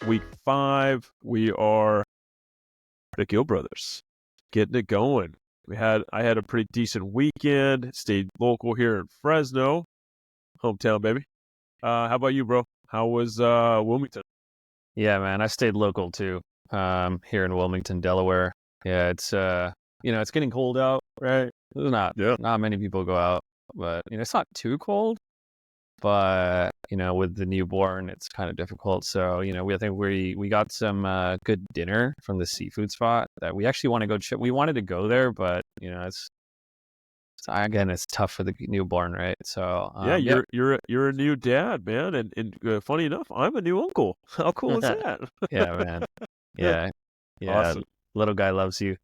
week 5. We are the Gill brothers getting it going. I had a pretty decent weekend. Stayed local here in Fresno, hometown baby. How about you, bro? How was Wilmington? Yeah, man, I stayed local too. Here in Wilmington, Delaware. Yeah, it's it's getting cold out, right? Not many people go out, but it's not too cold. But with the newborn, it's kind of difficult. So I think we got some good dinner from the seafood spot that we actually want to go. We wanted to go there, but it's tough for the newborn, right? So you're a new dad, man, and funny enough, I'm a new uncle. How cool is that? Yeah, man. Yeah, Awesome. Little guy loves you.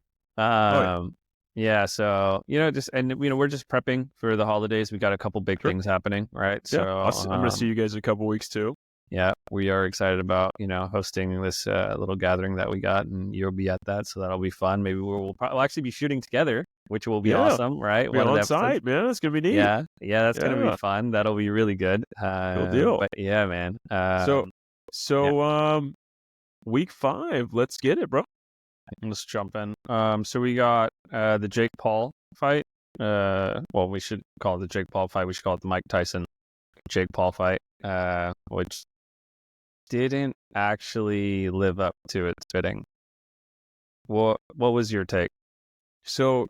Yeah, so we're just prepping for the holidays. We got a couple big things happening, right? Yeah, So I'm gonna see you guys in a couple weeks too. Yeah, we are excited about hosting this little gathering that we got, and you'll be at that, so that'll be fun. Maybe we'll actually be shooting together, which will be awesome, right? We're on site, man. That's gonna be neat. Yeah, that's gonna be fun. That'll be really good. Cool deal. But yeah, man. Week 5, let's get it, bro. Let's jump in. So we got the Jake Paul fight. Well, we should call it the Jake Paul fight. We should call it the Mike Tyson Jake Paul fight, which didn't actually live up to its bidding. What was your take? So,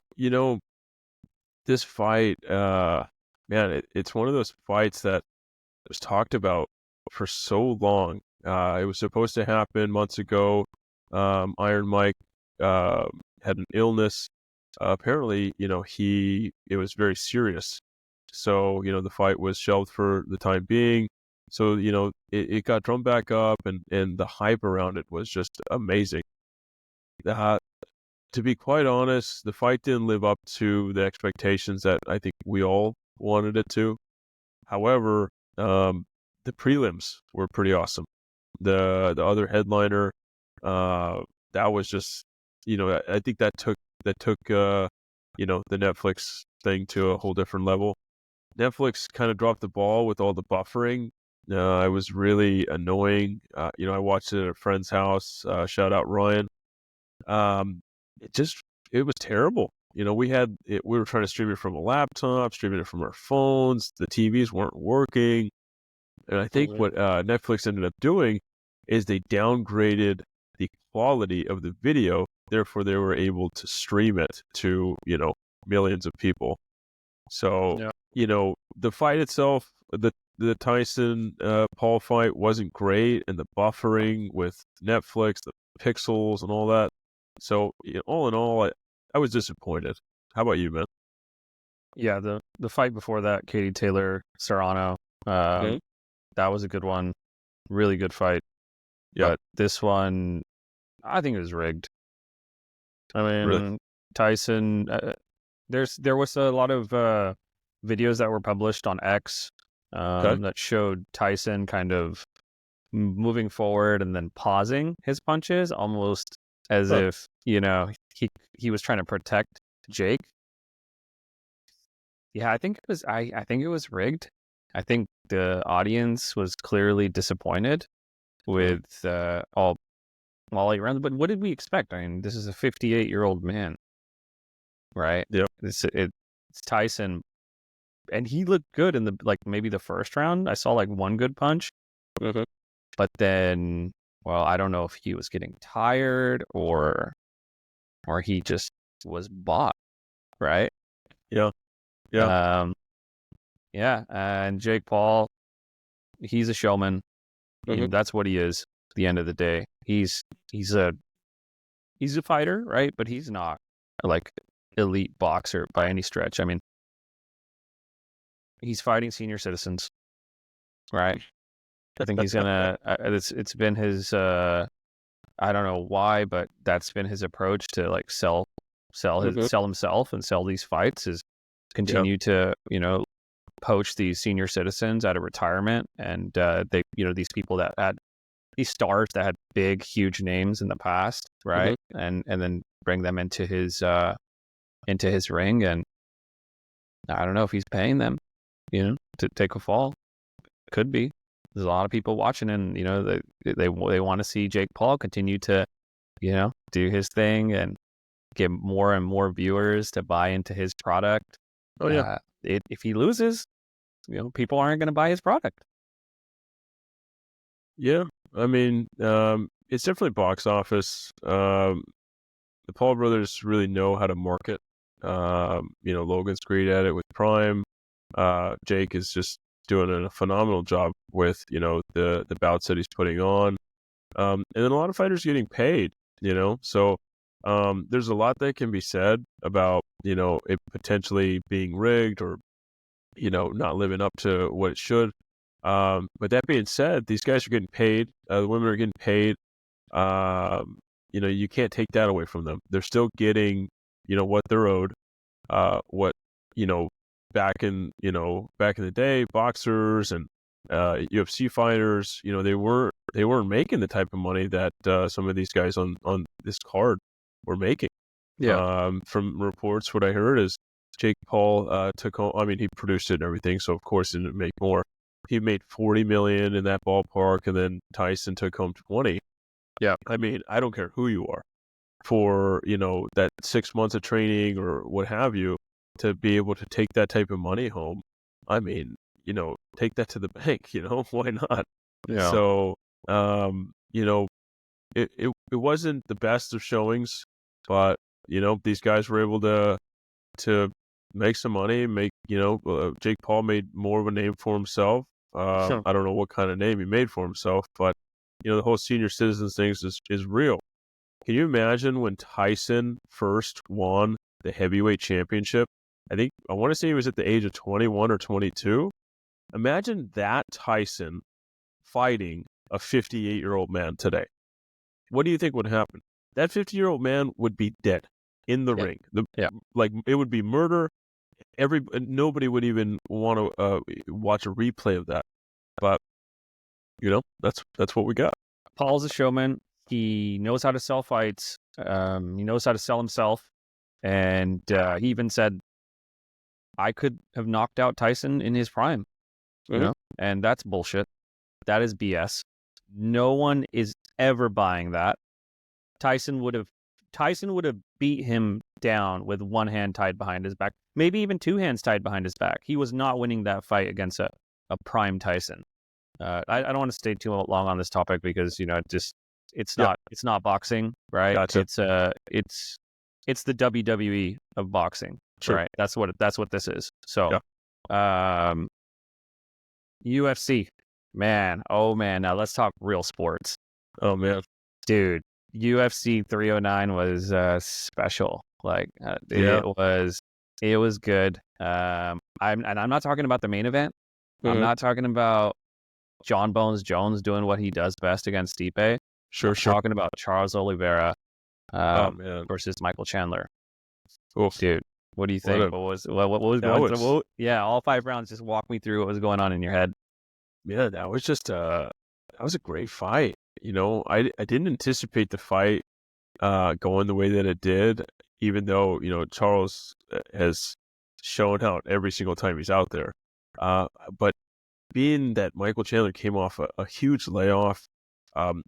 this fight, man, it's one of those fights that was talked about for so long. It was supposed to happen months ago. Iron Mike had an illness. Apparently, it was very serious. So, the fight was shelved for the time being. So, it got drummed back up, and the hype around it was just amazing. To be quite honest, the fight didn't live up to the expectations that I think we all wanted it to. However, the prelims were pretty awesome. The other headliner, that was just, I think that took the Netflix thing to a whole different level. Netflix kind of dropped the ball with all the buffering. It was really annoying. I watched it at a friend's house. Shout out Ryan. It was terrible. We were trying to stream it from a laptop, streaming it from our phones. The TVs weren't working. And I think what Netflix ended up doing is they downgraded the quality of the video. Therefore, they were able to stream it to, millions of people. So, the fight itself, the Tyson Paul fight wasn't great, and the buffering with Netflix, the pixels and all that. So, all in all, I was disappointed. How about you, man? Yeah, the fight before that, Katie Taylor, Serrano, that was a good one. Really good fight. Yeah. But this one, I think it was rigged. I mean, really? Tyson, there was a lot of videos that were published on X that showed Tyson kind of moving forward and then pausing his punches, almost as if he was trying to protect Jake. Yeah, I think it was rigged. I think the audience was clearly disappointed with all around. But what did we expect? I mean, this is a 58-year-old man, right? Yeah, it's Tyson, and he looked good in maybe the first round. I saw one good punch, but then, well, I don't know if he was getting tired or he just was bought, right? Yeah. And Jake Paul, he's a showman. That's what he is at the end of the day. He's a fighter, right? But he's not elite boxer by any stretch. I mean, he's fighting senior citizens, right? I think he's gonna. It's been his. I don't know why, but that's been his approach to sell himself and sell these fights, is continue to poach these senior citizens out of retirement, and they these people that had these stars that had big huge names in the past, right? And then bring them into his ring, and I don't know if he's paying them to take a fall. Could be. there's a lot of people watching, and they want to see Jake Paul continue to do his thing and get more and more viewers to buy into his product. Oh yeah. If he loses, people aren't going to buy his product. Yeah, I mean, it's definitely box office. The Paul brothers really know how to market. Logan's great at it with Prime. Jake is just doing a phenomenal job with the bouts that he's putting on. And then a lot of fighters getting paid. So there's a lot that can be said about it potentially being rigged or not living up to what it should. But that being said, these guys are getting paid. The women are getting paid. You can't take that away from them. They're still getting, what they're owed. What, back in the day, boxers and UFC fighters, they weren't making the type of money that some of these guys on this card were making. Yeah. From reports, what I heard is Jake Paul took home. I mean, he produced it and everything, so of course he didn't make more. He made $40 million in that ballpark, and then Tyson took home 20. Yeah. I mean, I don't care who you are, for that 6 months of training or what have you, to be able to take that type of money home. I mean, take that to the bank. Why not? Yeah. So, it wasn't the best of showings, but these guys were able to make some money. Jake Paul made more of a name for himself. Sure. I don't know what kind of name he made for himself, but the whole senior citizens thing is real. Can you imagine when Tyson first won the heavyweight championship? I want to say he was at the age of 21 or 22. Imagine that Tyson fighting a 58-year-old man today. What do you think would happen? That 50-year-old man would be dead in the ring. Like, it would be murder. Nobody would even want to watch a replay of that. But that's what we got. Paul's a showman. He knows how to sell fights. He knows how to sell himself. And he even said, I could have knocked out Tyson in his prime. And that's bullshit. That is BS. No one is ever buying that. Tyson would have beat him down with one hand tied behind his back, maybe even two hands tied behind his back. He was not winning that fight against a prime Tyson. I don't want to stay too long on this topic because it's not boxing, right? Gotcha. It's the WWE of boxing, sure. Right? That's what this is. So, UFC, man, now let's talk real sports. Oh man, dude, UFC 309 was special. Like it was good. I'm not talking about the main event. I'm not talking about John Bones Jones doing what he does best against Stipe. Sure. Talking about Charles Oliveira versus Michael Chandler. Oof. Dude, what do you think? What was going through? Yeah, all 5 rounds. Just walk me through what was going on in your head. Yeah, that was just that was a great fight. I didn't anticipate the fight going the way that it did, even though Charles has shown out every single time he's out there. But being that Michael Chandler came off a huge layoff,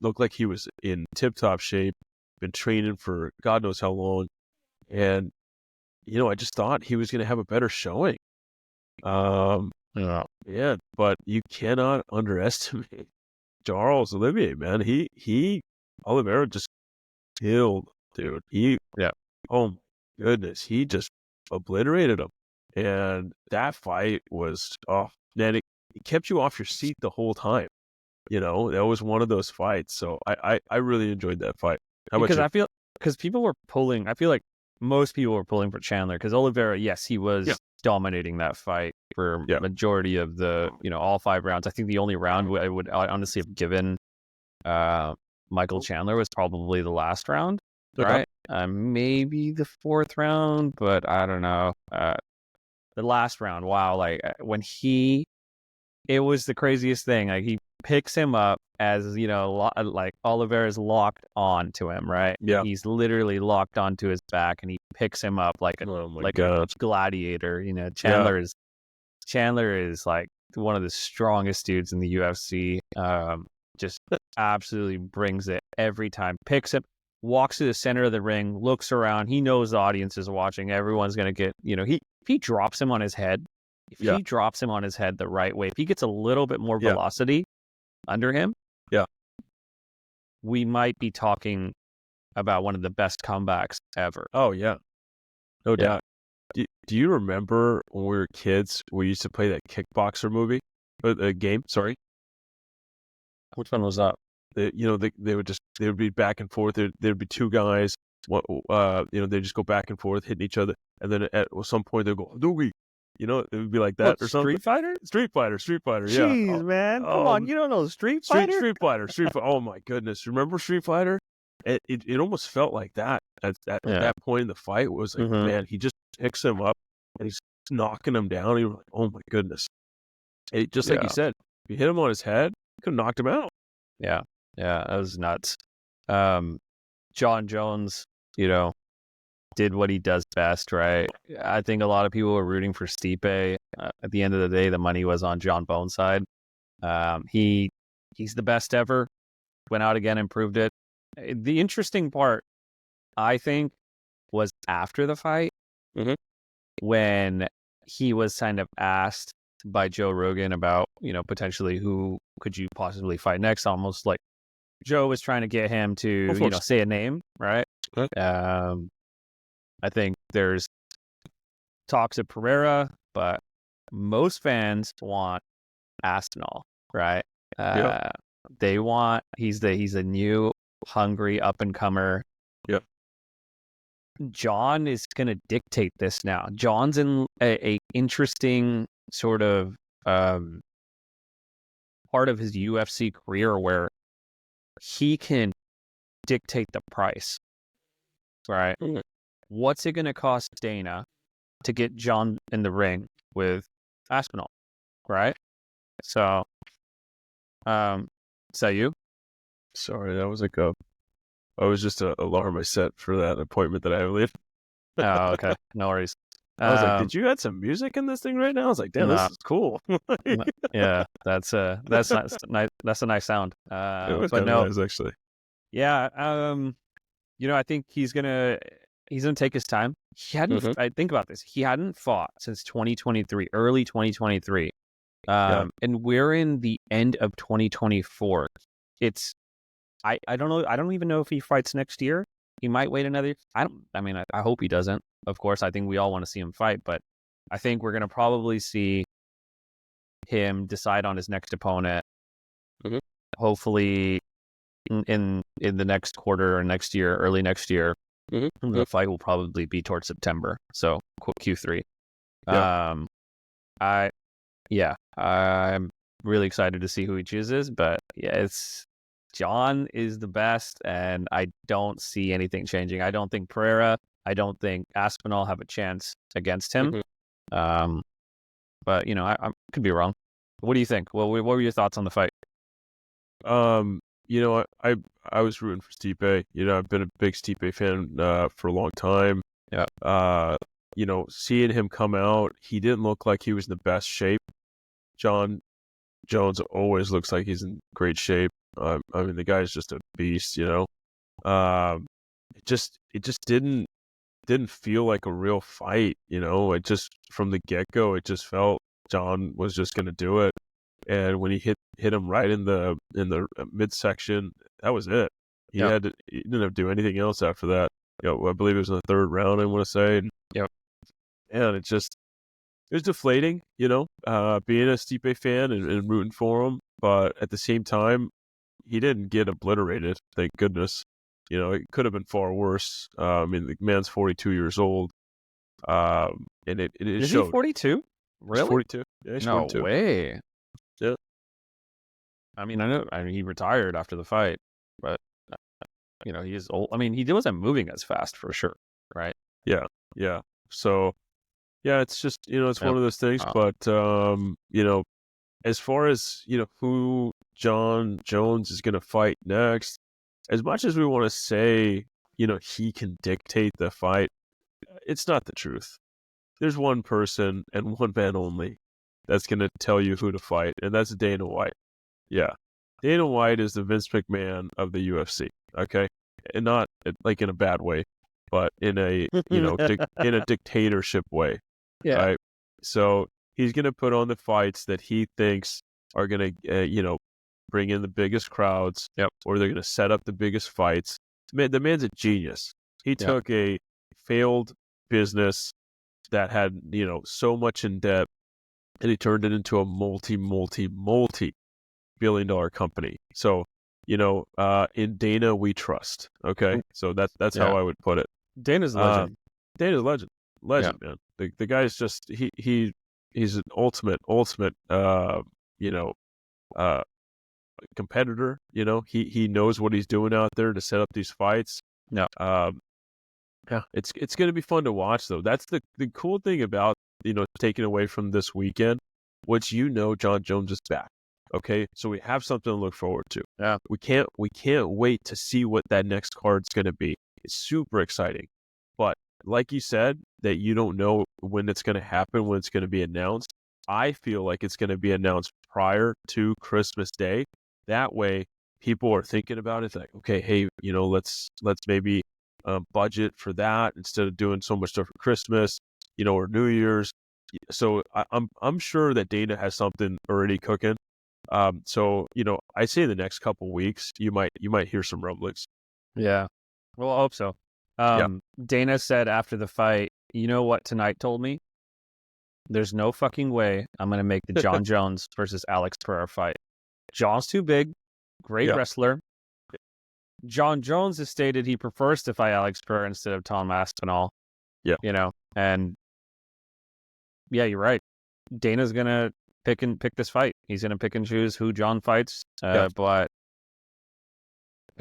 looked like he was in tip-top shape, been training for God knows how long, and I just thought he was going to have a better showing. Yeah, but you cannot underestimate Charles Olivier, man. Oliveira just killed, dude. Oh my goodness, he just obliterated him. And that fight was, man, it kept you off your seat the whole time. That was one of those fights. So I really enjoyed that fight. How about you? Because people were pulling, I feel like most people were pulling for Chandler because Oliveira, yes, he was dominating that fight for majority of the, all 5 rounds. I think the only round I would honestly have given Michael Chandler was probably the last round, right? Maybe the 4th round, but I don't know. The last round, wow, like when it was the craziest thing. Like he picks him up as, like Oliveira's locked on to him, right? Yeah. He's literally locked onto his back and he picks him up like a gladiator. Chandler is like one of the strongest dudes in the UFC. Just absolutely brings it every time. Picks him, walks to the center of the ring, looks around. He knows the audience is watching. Everyone's going to get, if he drops him on his head, he drops him on his head the right way, if he gets a little bit more velocity under him, we might be talking about one of the best comebacks ever. Oh, yeah. No doubt. Do you remember when we were kids, we used to play that Kickboxer movie? Game, sorry. Which one was that? They would be back and forth. There'd be two guys. They just go back and forth, hitting each other, and then at some point they'd go Hadouken. It would be like that or something. Street Fighter. Yeah. Jeez, man, come on, you don't know Street Fighter? Street Fighter. Oh my goodness, remember Street Fighter? It almost felt like that at that point in the fight. It was like, man, he just picks him up and he's knocking him down. And you're like, oh my goodness. Just like you said, if you hit him on his head, you could have knocked him out. Yeah, that was nuts. John Jones, did what he does best, right? I think a lot of people were rooting for Stipe. At the end of the day, the money was on John Bones' side. He's the best ever. Went out again and proved it. The interesting part, I think, was after the fight, when he was kind of asked by Joe Rogan about, potentially who could you possibly fight next. Almost like Joe was trying to get him to, say a name, right? I think there's talks of Pereira, but most fans want Aspinall, right? They want he's a new hungry up and comer. Yep. John is going to dictate this now. John's in a interesting sort of part of his UFC career where he can dictate the price, right? What's it going to cost Dana to get John in the ring with Aspinall, right? So, is that you? Sorry, that was I was just an alarm I set for that appointment that I have later. Oh, okay. No worries. I was like, did you add some music in this thing right now? I was like, damn, this is cool. Yeah, that's a nice sound. It was but no, nice, actually. Yeah, I think he's gonna take his time. He hadn't. I think about this. He hadn't fought since 2023, early 2023, and we're in the end of 2024. I don't know. I don't even know if he fights next year. He might wait another. I hope he doesn't. Of course, I think we all want to see him fight, but I think we're gonna probably see him decide on his next opponent. Hopefully, in the next quarter or next year, early next year. The fight will probably be towards September, so Q3. I'm really excited to see who he chooses, but John is the best, and I don't see anything changing. I don't think Pereira, I don't think Aspinall have a chance against him. But I could be wrong. What do you think? What were your thoughts on the fight? I was rooting for Stipe. I've been a big Stipe fan for a long time. Yeah. Seeing him come out, he didn't look like he was in the best shape. John Jones always looks like he's in great shape. The guy's just a beast. It just didn't feel like a real fight. It just from the get go, it just felt John was just going to do it. And when he hit him right in the midsection, that was it. He didn't have to do anything else after that. I believe it was in the third round, I want to say. And it was deflating, being a Stipe fan and rooting for him. But at the same time, he didn't get obliterated, thank goodness. It could have been far worse. The man's 42 years old. And it is showed. He 42? Really? He's 42. Yeah, he's 42. No way. Yeah. I know he retired after the fight, but he is old. He wasn't moving as fast for sure, right? Yeah. So, it's just it's one of those things. But as far as who John Jones is going to fight next, as much as we want to say he can dictate the fight, it's not the truth. There's one person and one man only that's going to tell you who to fight, and that's Dana White. Yeah. Dana White is the Vince McMahon of the UFC, okay? And not like in a bad way, but in a, in a dictatorship way, right? So he's going to put on the fights that he thinks are going to, bring in the biggest crowds, or they're going to set up the biggest fights. The man's a genius. He took a failed business that had, so much in debt, and he turned it into a multi-billion-dollar company. So, in Dana we trust. Okay, so that's how I would put it. Dana's a legend. Dana's a legend, man. The guy's just he's an ultimate competitor. He knows what he's doing out there to set up these fights. It's going to be fun to watch, though. That's the cool thing about taking away from this weekend, which John Jones is back. Okay, so we have something to look forward to. Yeah, we can't wait to see what that next card's going to be. It's super exciting, but like you said, that you don't know when it's going to happen, when it's going to be announced. I feel like it's going to be announced prior to Christmas Day. That way, people are thinking about it. Like, okay, hey, let's maybe budget for that instead of doing so much stuff for Christmas, or New Year's. So I'm sure that Dana has something already cooking. So I say the next couple weeks you might hear some rumblings. Yeah, well, I hope so. Dana said after the fight, you know what tonight told me? There's no fucking way I'm going to make the John Jones versus Alex Pereira fight. John's too big, great wrestler. John Jones has stated he prefers to fight Alex Pereira instead of Tom Aspinall. And you're right. Dana's going to pick this fight. He's going to pick and choose who John fights. But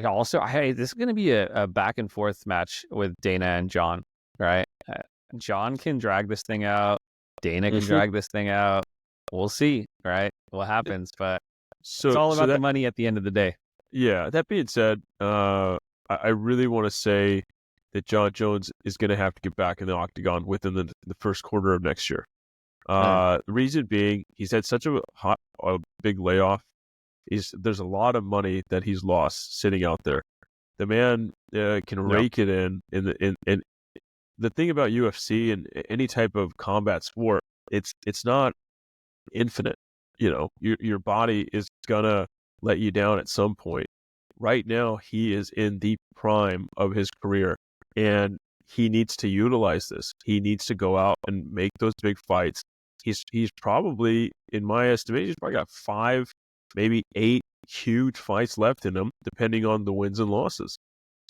also, this is going to be a back and forth match with Dana and John, right? John can drag this thing out. Dana can drag this thing out. We'll see, right? What happens, but it's all about the money at the end of the day. Yeah, that being said, I really want to say that John Jones is going to have to get back in the octagon within the first quarter of next year. The reason being, he's had such a big layoff. There's a lot of money that he's lost sitting out there. The man can rake it in the thing about UFC and any type of combat sport, it's not infinite. Your body is gonna let you down at some point. Right now, he is in the prime of his career, and he needs to utilize this. He needs to go out and make those big fights. He's probably, in my estimation, he's probably got 5, maybe 8 huge fights left in him, depending on the wins and losses.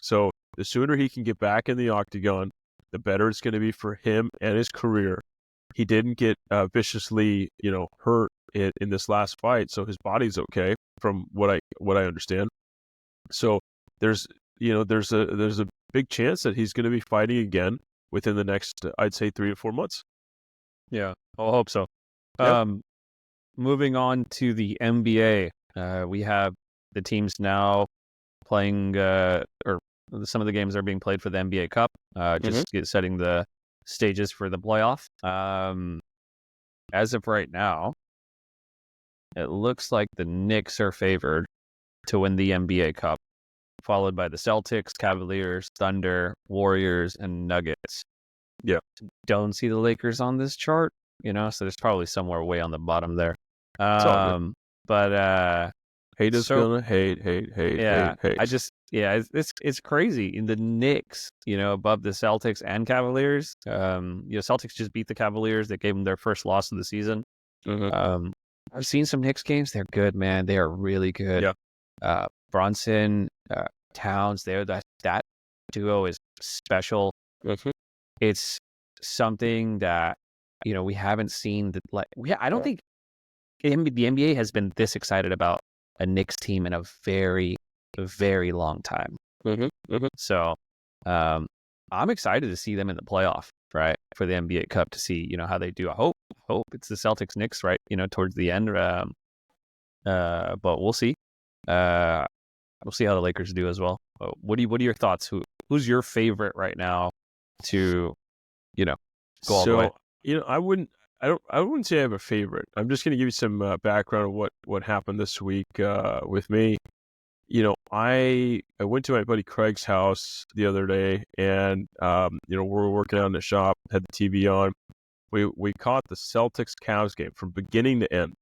So the sooner he can get back in the octagon, the better it's going to be for him and his career. He didn't get viciously, hurt in this last fight, so his body's okay, from what I understand. So there's a big chance that he's going to be fighting again within the next, I'd say, 3 to 4 months. Yeah, I hope so. Yep. Moving on to the NBA, we have the teams now playing, or some of the games are being played for the NBA Cup, setting the stages for the playoff. As of right now, it looks like the Knicks are favored to win the NBA Cup, followed by the Celtics, Cavaliers, Thunder, Warriors, and Nuggets. Yeah. Don't see the Lakers on this chart, so there's probably somewhere way on the bottom there. But haters gonna hate. Yeah, it's crazy. In the Knicks, above the Celtics and Cavaliers. Celtics just beat the Cavaliers. They gave them their first loss of the season. I've seen some Knicks games. They're good, man. They are really good. Yeah. Brunson, Towns, that duo is special. It's something that we haven't seen. I don't think the NBA has been this excited about a Knicks team in a very, very long time. So I'm excited to see them in the playoff, right, for the NBA Cup, to see how they do. I hope it's the Celtics Knicks, right, towards the end. But we'll see. We'll see how the Lakers do as well. What are your thoughts? Who's your favorite right now to go all the way? I wouldn't. I wouldn't say I have a favorite. I'm just going to give you some background of what happened this week with me. I went to my buddy Craig's house the other day, and we were working out in the shop, had the TV on. We caught the Celtics Cavs game from beginning to end,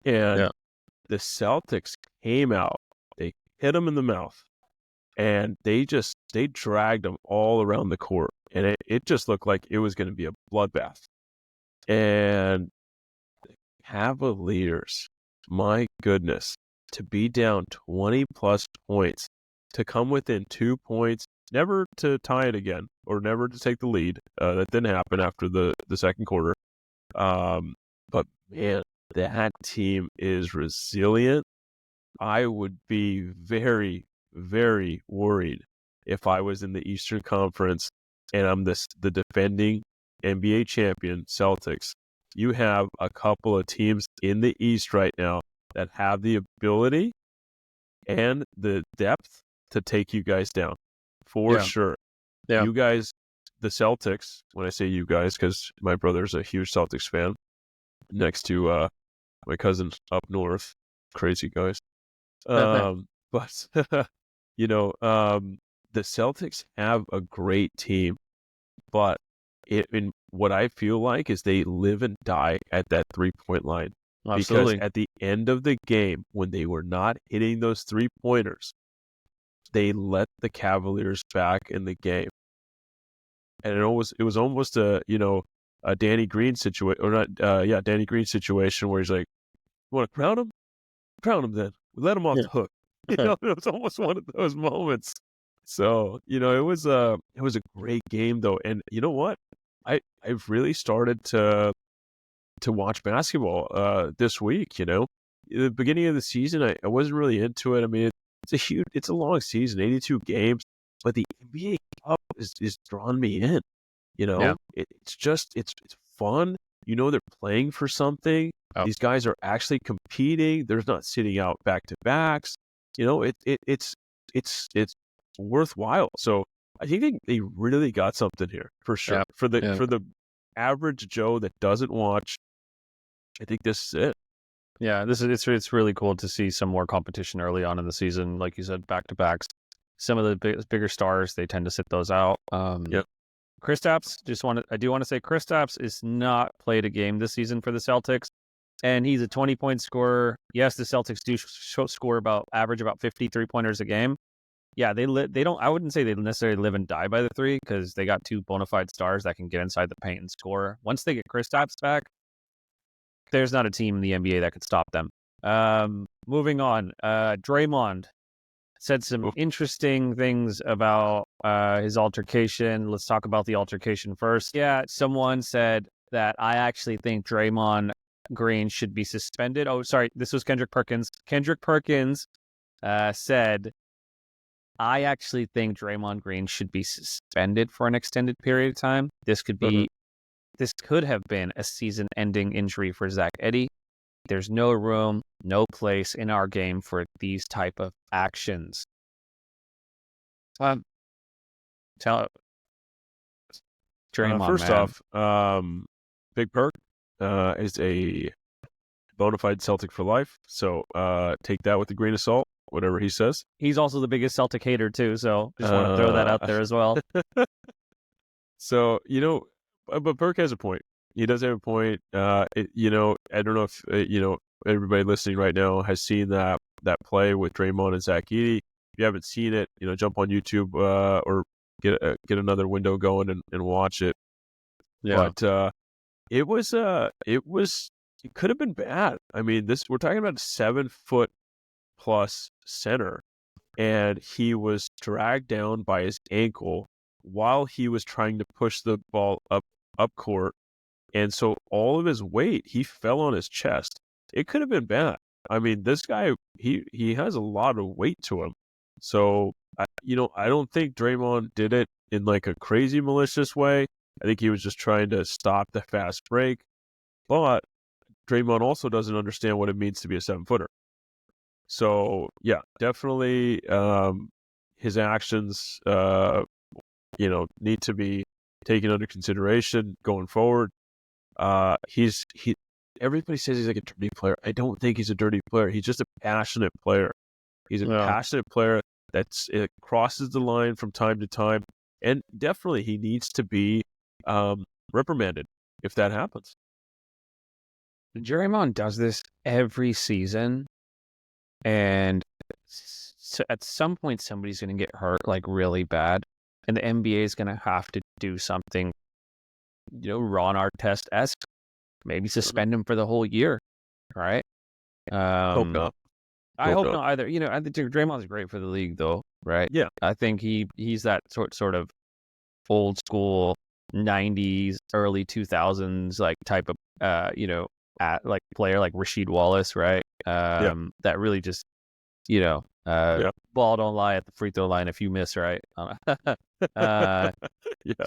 and the Celtics came out. They hit them in the mouth, and they dragged them all around the court, and it just looked like it was going to be a bloodbath. And Cavaliers, my goodness, to be down 20 plus points, to come within 2 points, never to tie it again or never to take the lead. That didn't happen after the second quarter. But man, that team is resilient. I would be very, very worried if I was in the Eastern Conference and I'm the defending NBA champion Celtics. You have a couple of teams in the East right now that have the ability and the depth to take you guys down for sure. Yeah. You guys, the Celtics, when I say you guys, because my brother's a huge Celtics fan next to my cousin up north, crazy guys. But the Celtics have a great team, but what I feel like is they live and die at that 3-point line. Absolutely. Because at the end of the game, when they were not hitting those 3-pointers, they let the Cavaliers back in the game. And it was almost a Danny Green situation, or not, Danny Green situation where he's like, "You want to crown him? Crown him then. Let him off the hook." It was almost one of those moments. So, it was a great game though. And you know what? I've really started to watch basketball this week. At the beginning of the season, I wasn't really into it. I mean, it's a long season, 82 games, but the NBA Cup is drawn me in. It's fun. They're playing for something. Oh. These guys are actually competing. They're not sitting out back to backs. It's worthwhile. So I think they really got something here for sure. For the average Joe that doesn't watch, I think this is it. Yeah, it's really cool to see some more competition early on in the season. Like you said, back to backs. Some of the bigger stars, they tend to sit those out. Kristaps, I do want to say Kristaps is not played a game this season for the Celtics, and he's a 20-point scorer. Yes, the Celtics do score average about 50 3-pointers a game. Yeah, they don't. I wouldn't say they necessarily live and die by the three because they got two bona fide stars that can get inside the paint and score. Once they get Kristaps back, there's not a team in the NBA that could stop them. Moving on, Draymond said some interesting things about his altercation. Let's talk about the altercation first. Yeah, someone said that I actually think Draymond Green should be suspended. Oh, sorry, this was Kendrick Perkins. Kendrick Perkins said, I actually think Draymond Green should be suspended for an extended period of time. This could have been a season-ending injury for Zach Edey. There's no room, no place in our game for these type of actions. Tell Draymond, first off, Big Perk is a bona fide Celtic for life. So take that with a grain of salt, whatever he says. He's also the biggest Celtic hater too. So just want to throw that out there as well. So, but Perk has a point. He does have a point. I don't know if, everybody listening right now has seen that play with Draymond and Zach Edey. If you haven't seen it, jump on YouTube or get another window going and watch it. Yeah. But it could have been bad. I mean, we're talking about a 7-foot plus center, and he was dragged down by his ankle while he was trying to push the ball up court. And so all of his weight, he fell on his chest. It could have been bad. I mean, this guy, he has a lot of weight to him. So, I don't think Draymond did it in like a crazy malicious way. I think he was just trying to stop the fast break. But Draymond also doesn't understand what it means to be a 7-footer. So, yeah, definitely his actions, need to be taken under consideration going forward. Everybody says he's like a dirty player. I don't think he's a dirty player. He's just a passionate player. He's a passionate player it crosses the line from time to time, and definitely he needs to be reprimanded if that happens. Draymond does this every season, and so at some point somebody's going to get hurt like really bad, and the NBA is going to have to do something, Ron Artest-esque, maybe suspend him for the whole year, right? Hope not. I hope not either. I think Draymond's great for the league, though, right? Yeah. I think he's that sort of old school 90s, early 2000s like type of like player like Rasheed Wallace, right? That really just ball don't lie at the free throw line if you miss, right? That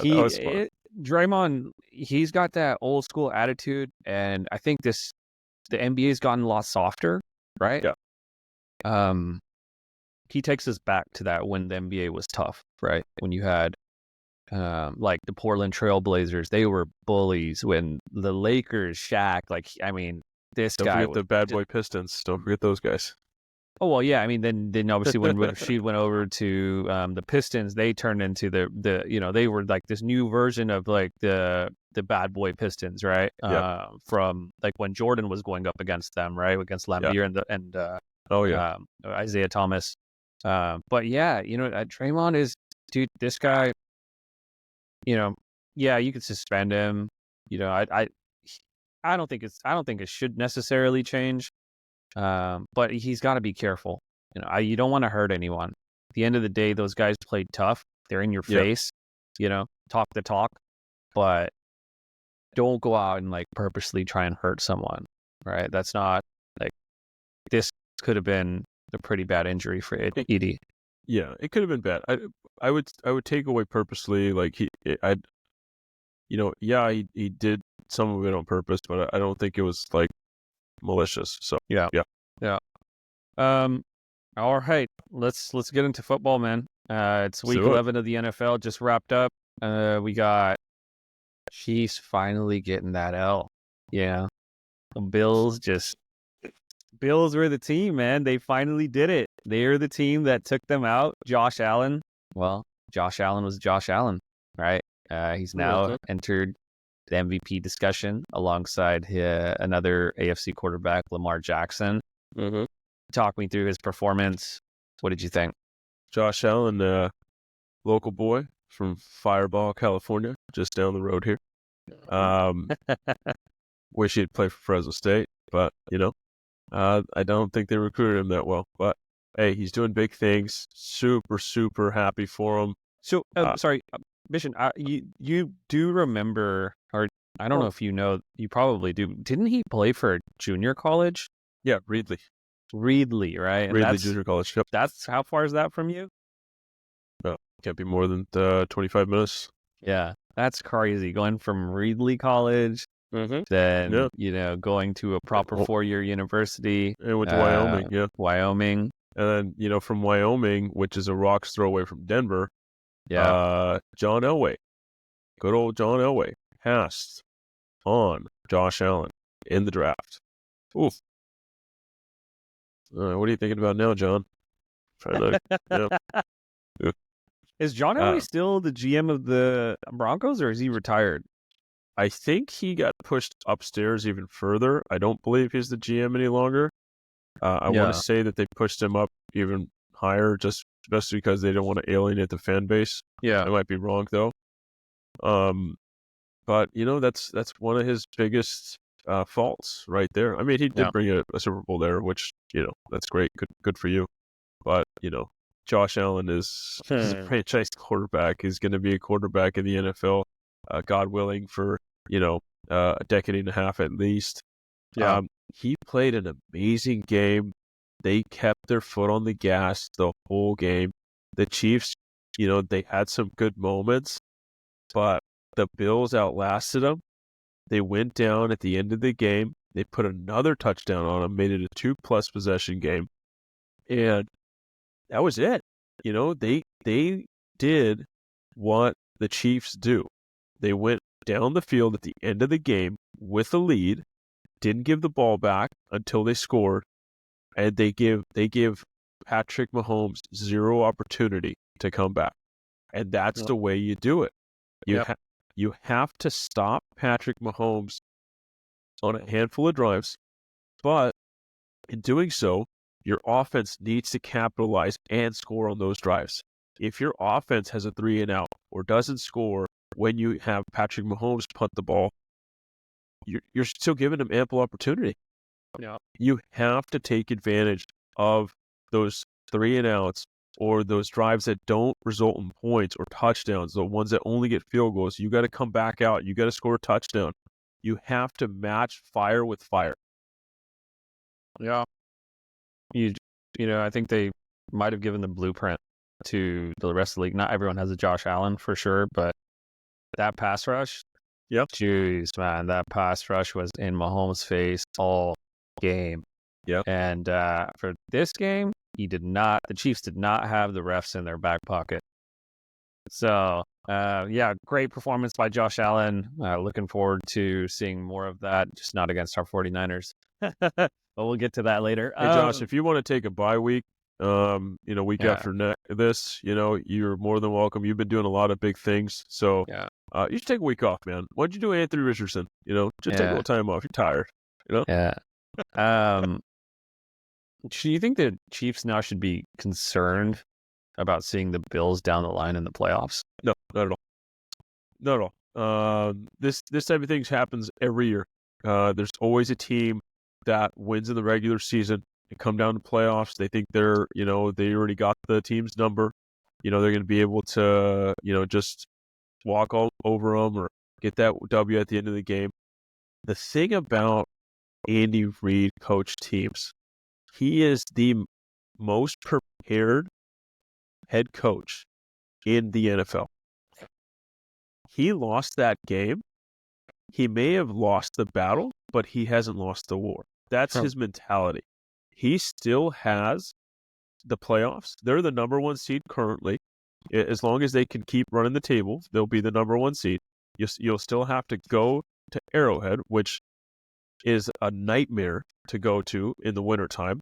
was fun. Draymond, he's got that old school attitude, and I think the NBA's gotten a lot softer, right? Yeah. He takes us back to that when the NBA was tough, right? When you had like the Portland Trail Blazers, they were bullies. When the Lakers, Shaq, Don't forget the bad boy Pistons. Don't forget those guys. Oh well, yeah. I mean, then obviously when she went over to the Pistons, they turned into they were like this new version of like the bad boy Pistons, right? From like when Jordan was going up against them, right, against Lambeer and Isaiah Thomas. But yeah, Draymond is, dude, this guy. You could suspend him. I don't think it should necessarily change. But he's got to be careful. You don't want to hurt anyone. At the end of the day, those guys played tough. They're in your face. Talk the talk, but don't go out and like purposely try and hurt someone. Right? That's not like, this could have been a pretty bad injury for Edie. Yeah, it could have been bad. I would take away purposely, like he did some of it on purpose, but I don't think it was like malicious. So yeah. All right, let's get into football, man. It's week 11 of the NFL just wrapped up. We got Chiefs finally getting that L. Yeah, the Bills were the team, man. They finally did it. They're the team that took them out. Josh Allen. Well, Josh Allen was Josh Allen, right? He's now entered the MVP discussion alongside another AFC quarterback, Lamar Jackson. Mm-hmm. Talk me through his performance. What did you think? Josh Allen, local boy from Fireball, California, just down the road here. Wish he'd play for Fresno State, but I don't think they recruited him that well. But hey, he's doing big things. Super, super happy for him. So, sorry, Mission, you do remember, or I don't know if you know, you probably do. Didn't he play for junior college? Yeah, Reedley, right? And Reedley Junior College. Yep. That's, how far is that from you? No, can't be more than 25 minutes. Yeah, that's crazy. Going from Reedley College, then going to a proper 4-year university. And went to Wyoming. Yeah, Wyoming. And then from Wyoming, which is a rock's throw away from Denver. Yeah. John Elway, good old John Elway, passed on Josh Allen in the draft. Oof. What are you thinking about now, John? Is John Elway still the GM of the Broncos, or is he retired? I think he got pushed upstairs even further. I don't believe he's the GM any longer. I want to say that they pushed him up even higher, just because they don't want to alienate the fan base. Yeah, I might be wrong though. But that's one of his biggest faults right there. I mean, he did bring a Super Bowl there, which that's great, good for you. But Josh Allen is a franchise quarterback. He's going to be a quarterback in the NFL, God willing, for a decade and a half at least. Yeah, he played an amazing game. They kept their foot on the gas the whole game. The Chiefs, they had some good moments, but the Bills outlasted them. They went down at the end of the game. They put another touchdown on them, made it a 2+ possession game. And that was it. They did what the Chiefs do. They went down the field at the end of the game with a lead, didn't give the ball back until they scored, and they give Patrick Mahomes zero opportunity to come back. And that's the way you do it. You have to stop Patrick Mahomes on a handful of drives, but in doing so, your offense needs to capitalize and score on those drives. If your offense has a 3-and-out or doesn't score when you have Patrick Mahomes punt the ball, you're still giving him ample opportunity. Yeah. You have to take advantage of those 3-and-outs or those drives that don't result in points or touchdowns, the ones that only get field goals. You got to come back out. You got to score a touchdown. You have to match fire with fire. Yeah. I think they might have given the blueprint to the rest of the league. Not everyone has a Josh Allen for sure, but that pass rush, jeez, man, that pass rush was in Mahomes' face all game. Yeah. And for this game, the Chiefs did not have the refs in their back pocket. So, great performance by Josh Allen. Looking forward to seeing more of that, just not against our 49ers. But we'll get to that later. Hey, Josh, if you want to take a bye week, week after this, you're more than welcome. You've been doing a lot of big things. So you should take a week off, man. What'd you do, Anthony Richardson? Just take a little time off. You're tired, Yeah. Do you think the Chiefs now should be concerned about seeing the Bills down the line in the playoffs? No, not at all. Not at all. This type of things happens every year. There's always a team that wins in the regular season and come down to playoffs. They think they already got the team's number. They're going to be able to, just walk all over them or get that W at the end of the game. The thing about Andy Reid coach teams, he is the most prepared head coach in the NFL. He lost that game. He may have lost the battle, but he hasn't lost the war. That's his mentality. He still has the playoffs. They're the number one seed currently. As long as they can keep running the table, they'll be the number one seed. You'll still have to go to Arrowhead, which is a nightmare to go to in the wintertime.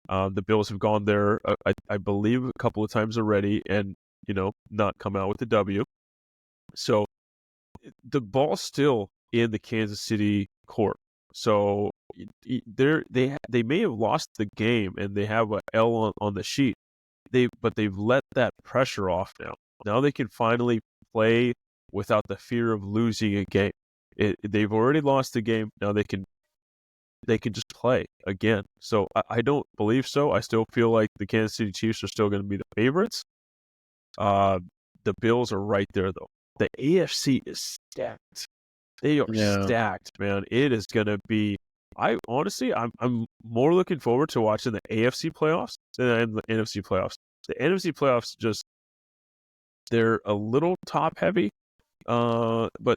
The Bills have gone there, I believe, a couple of times already and, not come out with the W. So the ball's still in the Kansas City court. So they may have lost the game and they have an L on the sheet. But they've let that pressure off now. Now they can finally play without the fear of losing a game. They've already lost the game. Now they can just play again. So I don't believe so. I still feel like the Kansas City Chiefs are still going to be the favorites. The Bills are right there, though. The AFC is stacked. They are stacked, man. It is going to be. I'm more looking forward to watching the AFC playoffs than I am the NFC playoffs. The NFC playoffs they're a little top heavy, but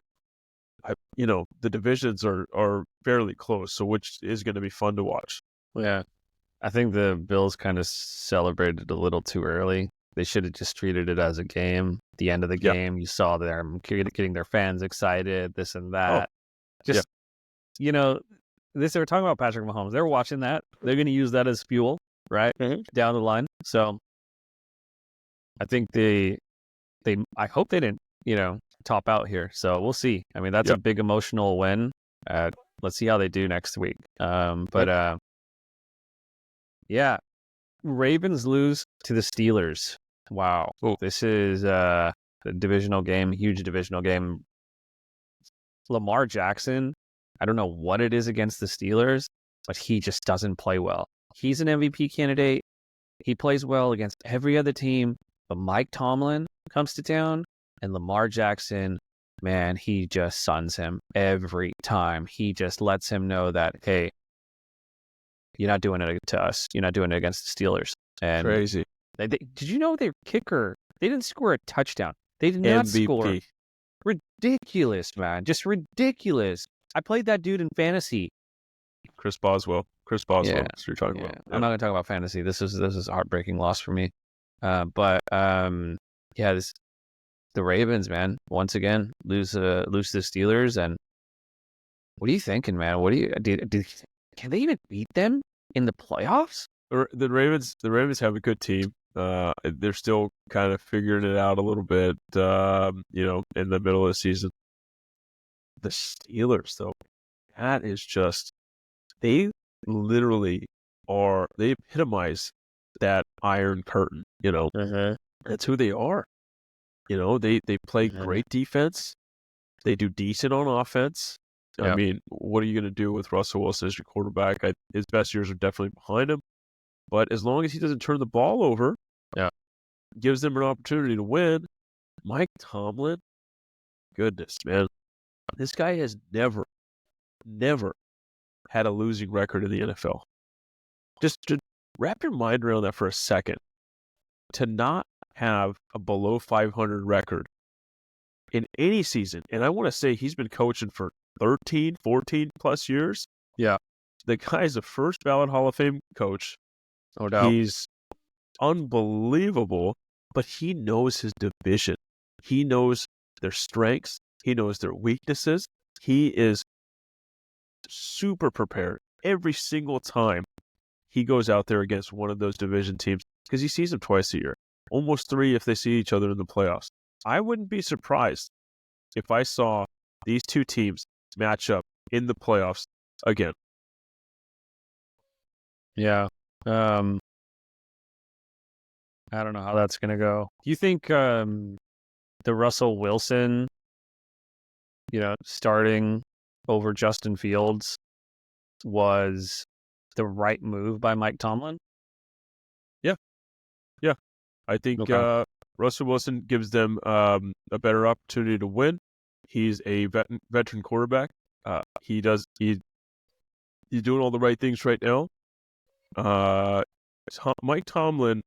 the divisions are fairly close, so which is going to be fun to watch. Yeah, I think the Bills kind of celebrated a little too early. They should have just treated it as a game. The end of the game, you saw them getting their fans excited, this and that. They were talking about Patrick Mahomes. They're watching that. They're going to use that as fuel, right? Mm-hmm. Down the line. So I think I hope they didn't, top out here. So we'll see. I mean, that's a big emotional win. Let's see how they do next week. Ravens lose to the Steelers. Wow. Ooh. This is a divisional game, huge divisional game. Lamar Jackson, I don't know what it is against the Steelers, but he just doesn't play well. He's an MVP candidate. He plays well against every other team, but Mike Tomlin comes to town, and Lamar Jackson, man, he just suns him every time. He just lets him know that, hey, you're not doing it to us. You're not doing it against the Steelers. And crazy. Did you know their kicker, they didn't score a touchdown. They did not MVP. Score. Ridiculous, man. Just ridiculous. I played that dude in fantasy. Chris Boswell. That's what you're talking about. I'm not going to talk about fantasy. This is a heartbreaking loss for me. The the Ravens, man, once again lose to the Steelers. And what are you thinking, man? What do you can they even beat them in the playoffs? The Ravens have a good team. They're still kind of figuring it out a little bit, in the middle of the season. The Steelers, though, that is just, they literally they epitomize that Iron Curtain, That's who they are. They play great defense. They do decent on offense. Yep. I mean, what are you going to do with Russell Wilson as your quarterback? His best years are definitely behind him. But as long as he doesn't turn the ball over, gives them an opportunity to win. Mike Tomlin, goodness, man. This guy has never had a losing record in the NFL. Just wrap your mind around that for a second. To not have a below 500 record in any season, and I want to say he's been coaching for 13, 14 plus years. Yeah. The guy's a first ballot Hall of Fame coach. No doubt. He's unbelievable, but he knows his division. He knows their strengths. He knows their weaknesses. He is super prepared every single time he goes out there against one of those division teams, because he sees them twice a year, almost 3 if they see each other in the playoffs. I wouldn't be surprised if I saw these two teams match up in the playoffs again. Yeah. I don't know how that's going to go. Do you think the Russell Wilson, starting over Justin Fields was the right move by Mike Tomlin? Yeah. I think Russell Wilson gives them a better opportunity to win. He's a veteran quarterback. He's doing all the right things right now. Mike Tomlin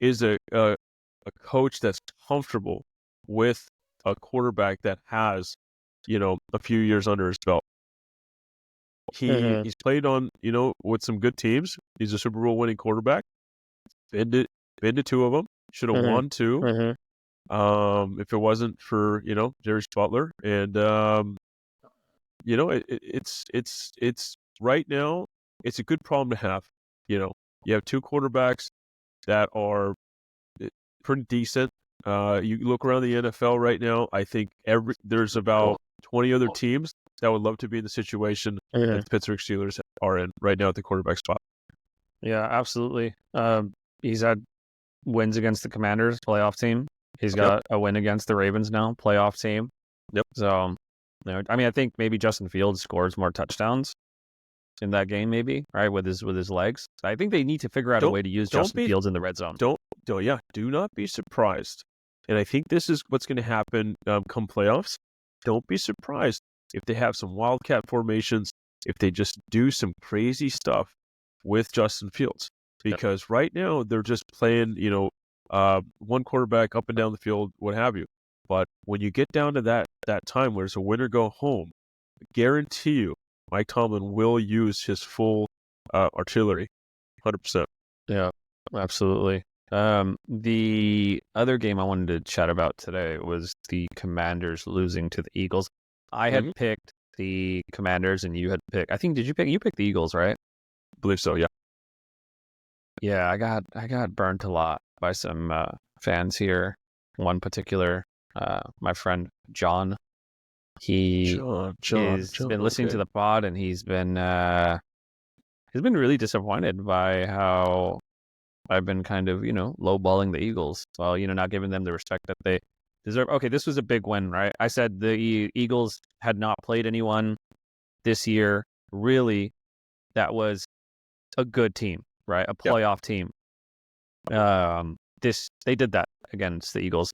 is a coach that's comfortable with a quarterback that has, a few years under his belt. He's played on, with some good teams. He's a Super Bowl winning quarterback. Been to 2 of them. Should have won 2. If it wasn't for, Jerry Butler. And it's right now, it's a good problem to have. You have 2 quarterbacks that are pretty decent. You look around the NFL right now, I think there's about 20 other teams that would love to be in the situation that the Pittsburgh Steelers are in right now at the quarterback spot. Yeah, absolutely. He's had wins against the Commanders, playoff team. He's got a win against the Ravens now, playoff team. Yep. So, I think maybe Justin Fields scores more touchdowns in that game, maybe, right, with his legs. I think they need to figure out a way to use Justin Fields in the red zone. Do not be surprised. And I think this is what's going to happen come playoffs. Don't be surprised if they have some wildcat formations, if they just do some crazy stuff with Justin Fields. Because right now they're just playing, one quarterback up and down the field, what have you. But when you get down to that time where it's a win or go home, I guarantee you Mike Tomlin will use his full artillery, 100%. Yeah, absolutely. The other game I wanted to chat about today was the Commanders losing to the Eagles. I had picked the Commanders, and you had picked. I think you picked the Eagles, right? I believe so. Yeah. Yeah, I got burnt a lot by some fans here. One particular, my friend John. He's been listening to the pod, and he's been really disappointed by how I've been kind of, lowballing the Eagles. Well, not giving them the respect that they deserve. Okay, this was a big win, right? I said the Eagles had not played anyone this year. Really, that was a good team, right? A playoff team. They did that against the Eagles.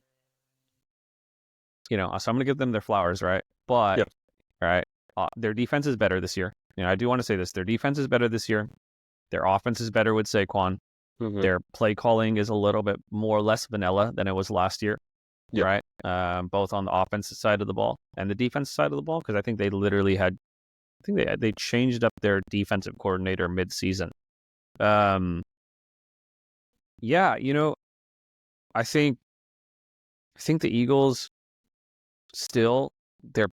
So I'm going to give them their flowers, right? But, right, their defense is better this year. I do want to say this. Their defense is better this year. Their offense is better with Saquon. Their play calling is a little bit less vanilla than it was last year, right? Both on the offensive side of the ball and the defensive side of the ball, because I think they literally they changed up their defensive coordinator mid-season. I think I think the Eagles still, if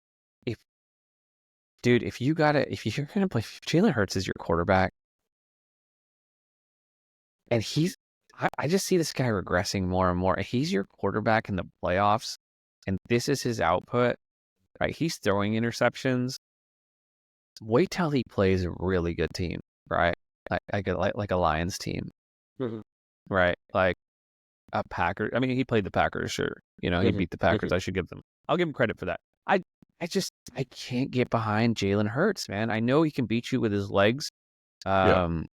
you're gonna play, if Jalen Hurts is your quarterback, and I just see this guy regressing more and more. He's your quarterback in the playoffs, and this is his output, right? He's throwing interceptions. Wait till he plays a really good team, right? Like a Lions team, right? Like a Packers. I mean, he played the Packers, sure. He beat the Packers. I'll give him credit for that. I can't get behind Jalen Hurts, man. I know he can beat you with his legs. There's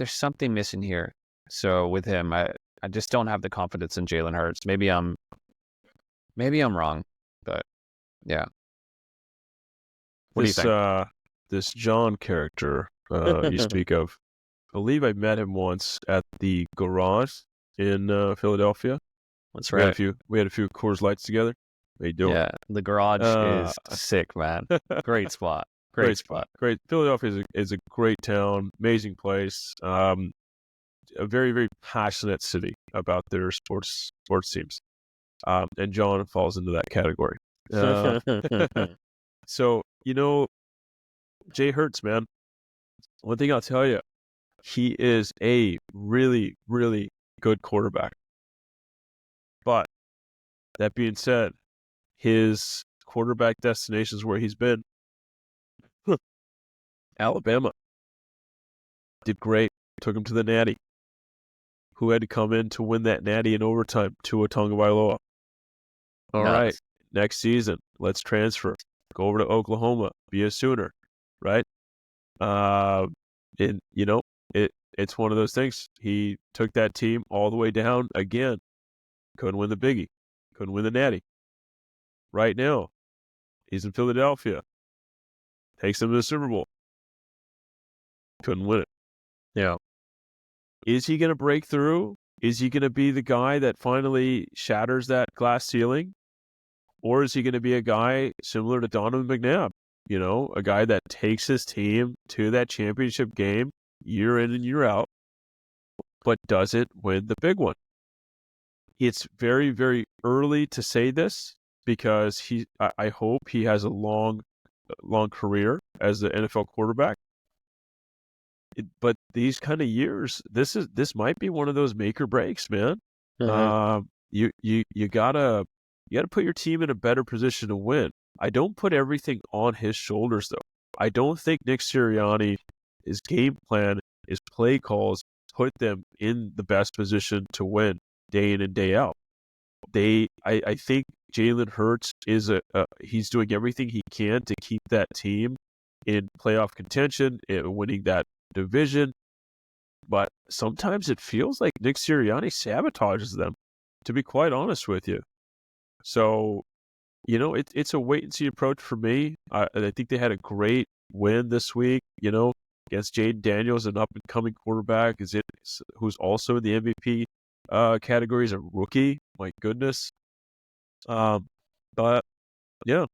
something missing here. So with him, I just don't have the confidence in Jalen Hurts. Maybe I'm wrong, but yeah. What do you think? This John character you speak of, I believe I met him once at the garage in Philadelphia. That's right. We had a few Coors Lights together. How you doing? Yeah, the garage is sick, man. Great spot. Great spot. Great. Philadelphia is a great town, amazing place. A very, very passionate city about their sports teams. And John falls into that category. So, Jay Hurts, man. One thing I'll tell you, he is a really, really good quarterback. But that being said, his quarterback destinations where he's been, Alabama did great. Took him to the Natty. Who had to come in to win that Natty in overtime? Tua Tagovailoa. All right, next season, let's transfer. Go over to Oklahoma. Be a Sooner, right? It's one of those things. He took that team all the way down again. Couldn't win the Biggie. Couldn't win the Natty. Right now, he's in Philadelphia. Takes them to the Super Bowl. Couldn't win it. Yeah. Is he going to break through? Is he going to be the guy that finally shatters that glass ceiling? Or is he going to be a guy similar to Donovan McNabb? A guy that takes his team to that championship game year in and year out, but doesn't win the big one. It's very, very early to say this because I hope he has a long career as an NFL quarterback. But these kind of years, this might be one of those make or breaks, man. You gotta put your team in a better position to win. I don't put everything on his shoulders, though. I don't think Nick Sirianni, his game plan, his play calls put them in the best position to win day in and day out. I think Jalen Hurts is he's doing everything he can to keep that team in playoff contention, winning that division, but sometimes it feels like Nick Sirianni sabotages them, to be quite honest with you. So, it's a wait and see approach for me. I think they had a great win this week, against Jaden Daniels, an up and coming quarterback, who's also in the MVP category as a rookie. My goodness. But yeah,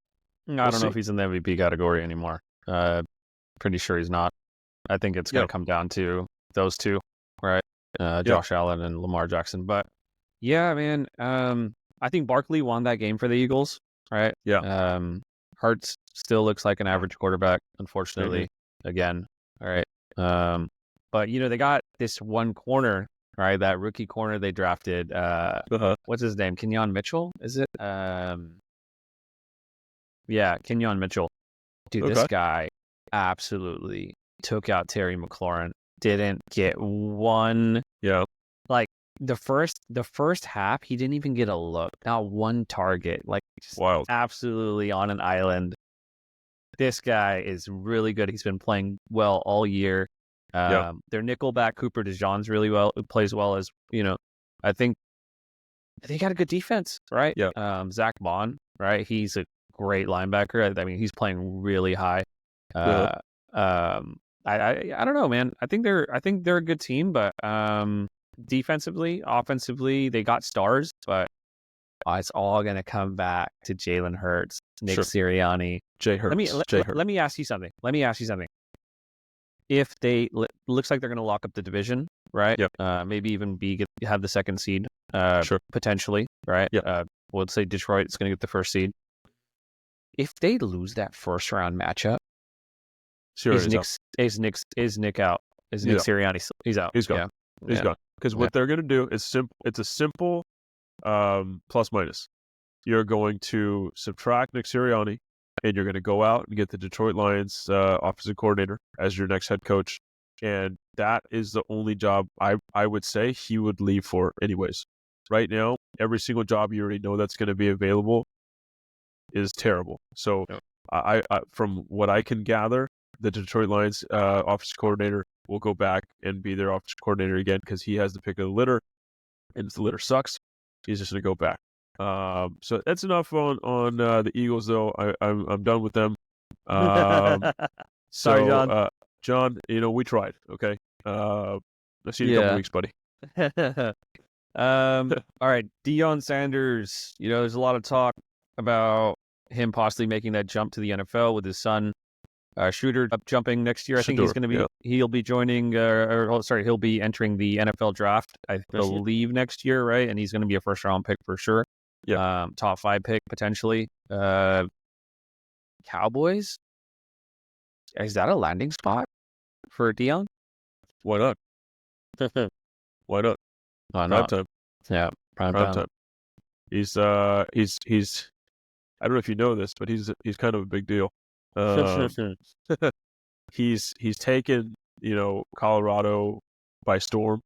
I don't know if he's in the MVP category anymore. Pretty sure he's not. I think it's going to come down to those two, right? Josh Allen and Lamar Jackson. But yeah, man, I think Barkley won that game for the Eagles, right? Yeah. Hurts still looks like an average quarterback, unfortunately, again. All right. But, they got this one corner, right? That rookie corner they drafted. What's his name? Kenyon Mitchell, is it? Yeah, Kenyon Mitchell. Dude, this guy absolutely took out Terry McLaurin. Didn't get one. Yeah. Like the first half, he didn't even get a look. Not one target. Like just wild. Absolutely on an island. This guy is really good. He's been playing well all year. Their nickelback Cooper DeJean's really well. Plays well as I think they got a good defense, right? Yeah. Zach Bond, right? He's a great linebacker. I mean, he's playing really high. I don't know, man. I think they're a good team, but defensively, offensively, they got stars, but it's all gonna come back to Jalen Hurts, Nick Sirianni, Jay Hurts. Let me ask you something. If they looks like they're gonna lock up the division, right? Yep. Maybe even have the second seed, Sure. potentially, right? Yeah. Let's say Detroit is going to get the first seed. If they lose that first round matchup, is Nick out? Is Nick Sirianni? He's out. He's gone. He's gone. Because what they're going to do is simple. It's a simple plus minus. You're going to subtract Nick Sirianni, and you're going to go out and get the Detroit Lions offensive coordinator as your next head coach. And that is the only job I would say he would leave for anyways. Right now, every single job you already know that's going to be available is terrible. So I from what I can gather, the Detroit Lions offensive coordinator will go back and be their offensive coordinator again because he has the pick of the litter, and if the litter sucks, he's just going to go back. So that's enough on the Eagles, though. I'm done with them. Sorry, John. John, we tried. Okay. I'll see you in a couple weeks, buddy. All right, Deion Sanders. There's a lot of talk about him possibly making that jump to the NFL with his son, Shooter, jumping next year. I think he's going to be. He'll be joining. He'll be entering the NFL draft. I believe next year, right? And he's going to be a first round pick for sure. Yeah. Top 5 pick potentially. Cowboys. Is that a landing spot for Deion? Why not? Why not? Prime time. Yeah, prime time. He's I don't know if you know this, but he's kind of a big deal. He's taken Colorado by storm.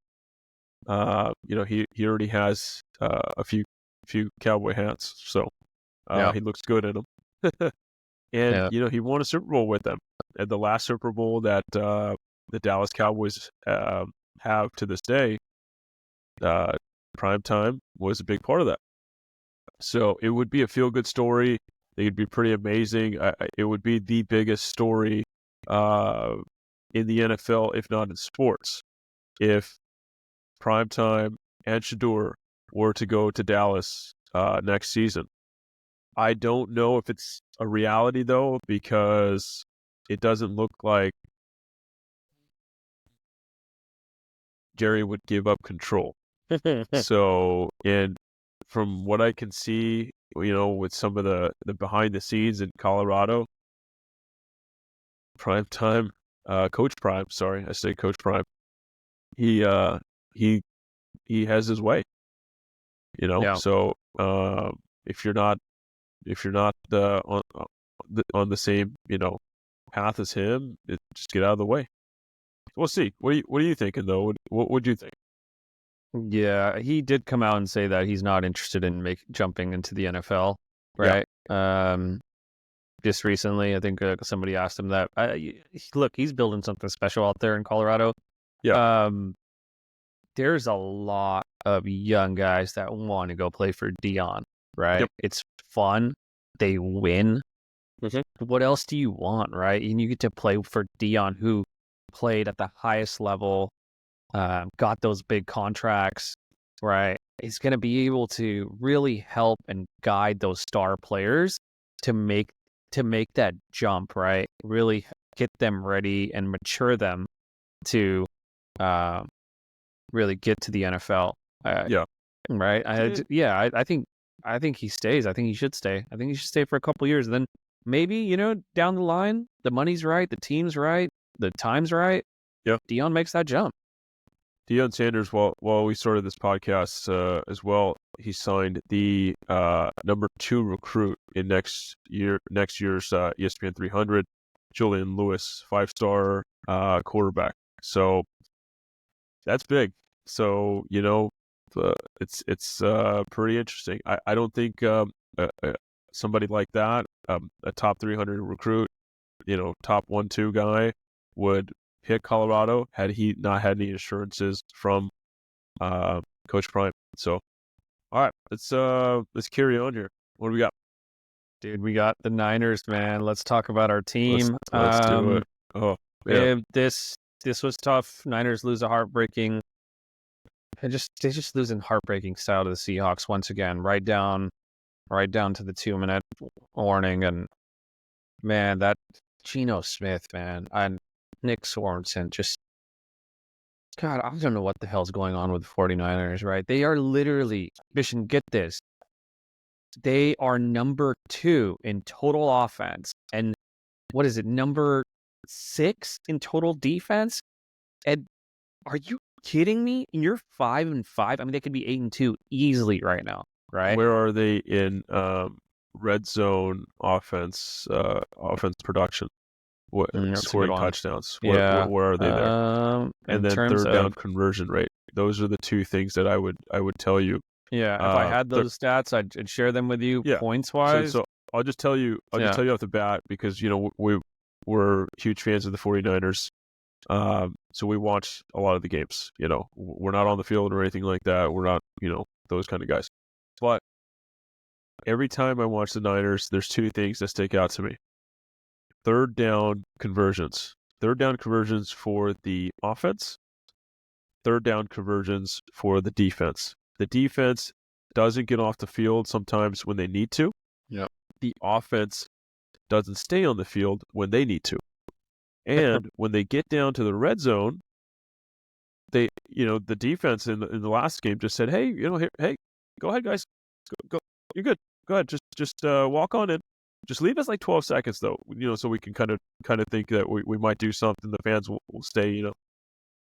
He already has a few cowboy hats, so he looks good in them. And he won a Super Bowl with them. And the last Super Bowl that the Dallas Cowboys have to this day, prime time was a big part of that. So it would be a feel-good story. It would be pretty amazing. It would be the biggest story in the NFL, if not in sports, if Primetime and Shador were to go to Dallas next season. I don't know if it's a reality, though, because it doesn't look like Jerry would give up control. So, and from what I can see, with some of the behind the scenes in Colorado, Primetime, Coach Prime, sorry, I say Coach Prime, he has his way, So if you're not on the same path as him, just get out of the way. We'll see. What are you thinking though? What would you think? Yeah, he did come out and say that he's not interested in jumping into the NFL, right? Yeah. Just recently, I think somebody asked him that. Look, he's building something special out there in Colorado. Yeah. There's a lot of young guys that want to go play for Deion, right? Yep. It's fun. They win. Mm-hmm. What else do you want, right? And you get to play for Deion, who played at the highest level, got those big contracts, right? He's going to be able to really help and guide those star players to make that jump, right? Really get them ready and mature them to really get to the NFL. Right. I think he stays. I think he should stay. I think he should stay for a couple years. And then maybe, down the line, the money's right, the team's right, the time's right. Yeah. Deion makes that jump. Deion Sanders, while we started this podcast as well, he signed the number 2 recruit in next year's ESPN 300, Julian Lewis, 5-star quarterback. So that's big. So it's pretty interesting. I don't think somebody like that, a top 300 recruit, top 1-2 guy, would pick Colorado had he not had any assurances from Coach Prime. So, all right, let's carry on here. What do we got? Dude, we got the Niners, man. Let's talk about our team. Let's do it. Oh, yeah. This was tough. Niners lose a heartbreaking. They just losing heartbreaking style to the Seahawks once again, right down to the 2-minute warning. And man, that Geno Smith, man, and Nick Sorensen, just God, I don't know what the hell's going on with the 49ers, right? They are literally, Mission, get this. They are number 2 in total offense. And what is it, number 6 in total defense? And are you kidding me? And you're 5-5. I mean, they could be 8-2 easily right now, right? Where are they in red zone offense production? What scoring touchdowns? Where are they there? And then third down conversion rate. Those are the two things that I would tell you. Yeah, if I had those stats, I'd share them with you points wise. So I'll just tell you. Just tell you off the bat because we're huge fans of the 49ers. So we watch a lot of the games. We're not on the field or anything like that. We're not those kind of guys. But every time I watch the Niners, there's two things that stick out to me. Third down conversions. Third down conversions for the offense. Third down conversions for the defense. The defense doesn't get off the field sometimes when they need to. Yeah. The offense doesn't stay on the field when they need to. And when they get down to the red zone, the defense in the last game just said, "Hey, hey, go ahead, guys, go, you're good. Go ahead, just walk on in. Just leave us like 12 seconds though, so we can kind of think that we might do something. The fans will stay.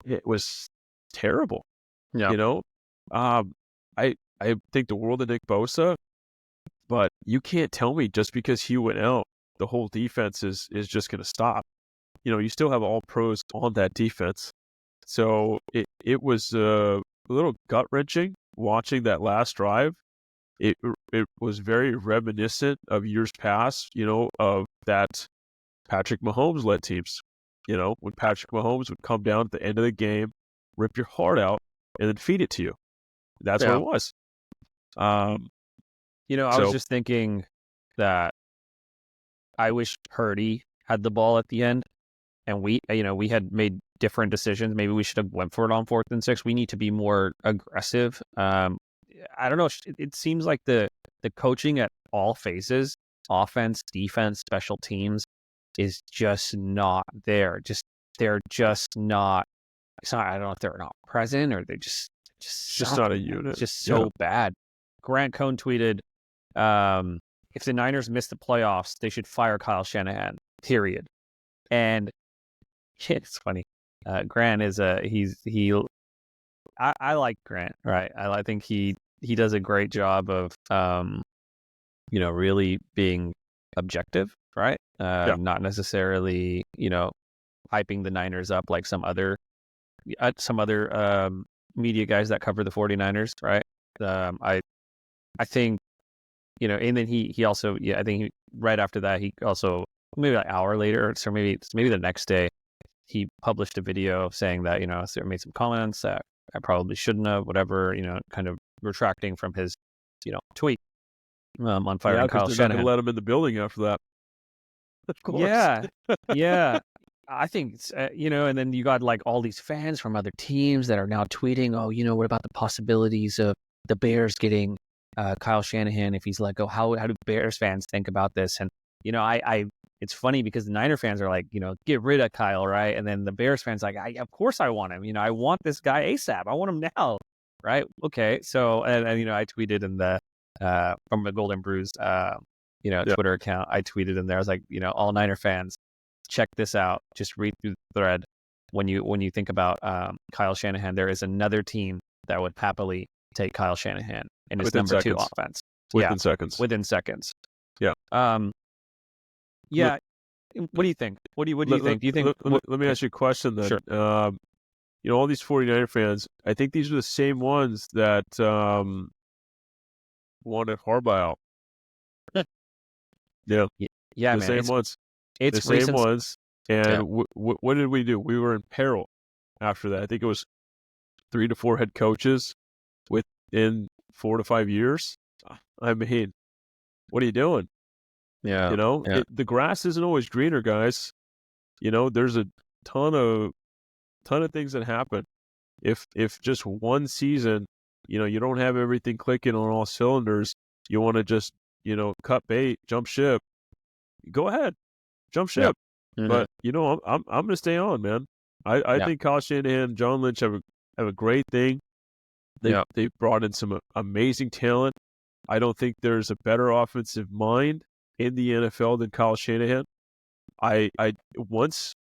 It was terrible. Yeah. I think the world of Nick Bosa, but you can't tell me just because he went out, the whole defense is just going to stop. You still have all pros on that defense. So it was a little gut-wrenching watching that last drive. It was very reminiscent of years past, of that Patrick Mahomes led teams. When Patrick Mahomes would come down at the end of the game, rip your heart out, and then feed it to you. That's what it was. I was just thinking that I wish Purdy had the ball at the end, and we had made different decisions. Maybe we should have went for it on 4th and 6. We need to be more aggressive. I don't know. It seems like the coaching at all phases, offense, defense, special teams, is just not there. They're just not. It's not. I don't know if they're not present or they're just not a unit. It's just so bad. Grant Cohn tweeted, "If the Niners miss the playoffs, they should fire Kyle Shanahan. Period." And it's funny. Grant is I like Grant, right? I think he does a great job of really being objective, right? Not necessarily hyping the Niners up like some other media guys that cover the 49ers, right? I think and then he also I think right after that he also maybe an hour later, so maybe the next day, he published a video saying that Sarah made some comments that I probably shouldn't have, whatever, kind of retracting from his tweet on firing Kyle Shanahan. They're not going to let him in the building after that. Of course. Yeah. I think it's, and then you got like all these fans from other teams that are now tweeting, "Oh, what about the possibilities of the Bears getting Kyle Shanahan if he's let go? How do Bears fans think about this?" And it's funny because the Niner fans are like, get rid of Kyle, right? And then the Bears fans like, of course I want him. I want this guy ASAP. I want him now, right? Okay, so and I tweeted in the from the Golden Brews Twitter account. I tweeted in there. I was like, all Niner fans, check this out. Just read through the thread. When you think about Kyle Shanahan, there is another team that would happily take Kyle Shanahan in his number 2 offense. Within seconds. Within seconds. Yeah. Yeah. What do you think? What do you think? Do you think? Let me ask you a question then. Sure. All these 49er fans, I think these are the same ones that wanted Harbaugh out. Yeah. Yeah, the same ones. It's the same ones. And what did we do? We were in peril after that. I think it was 3 to 4 head coaches within 4 to 5 years. I mean, what are you doing? Yeah. The grass isn't always greener, guys. There's a ton of things that happen. If just one season, you don't have everything clicking on all cylinders, you want to just, cut bait, jump ship. Go ahead, jump ship. Yep. Mm-hmm. But I'm going to stay on, man. I think Kyle Shanahan, John Lynch have a great thing. They've brought in some amazing talent. I don't think there's a better offensive mind in the NFL than Kyle Shanahan. Once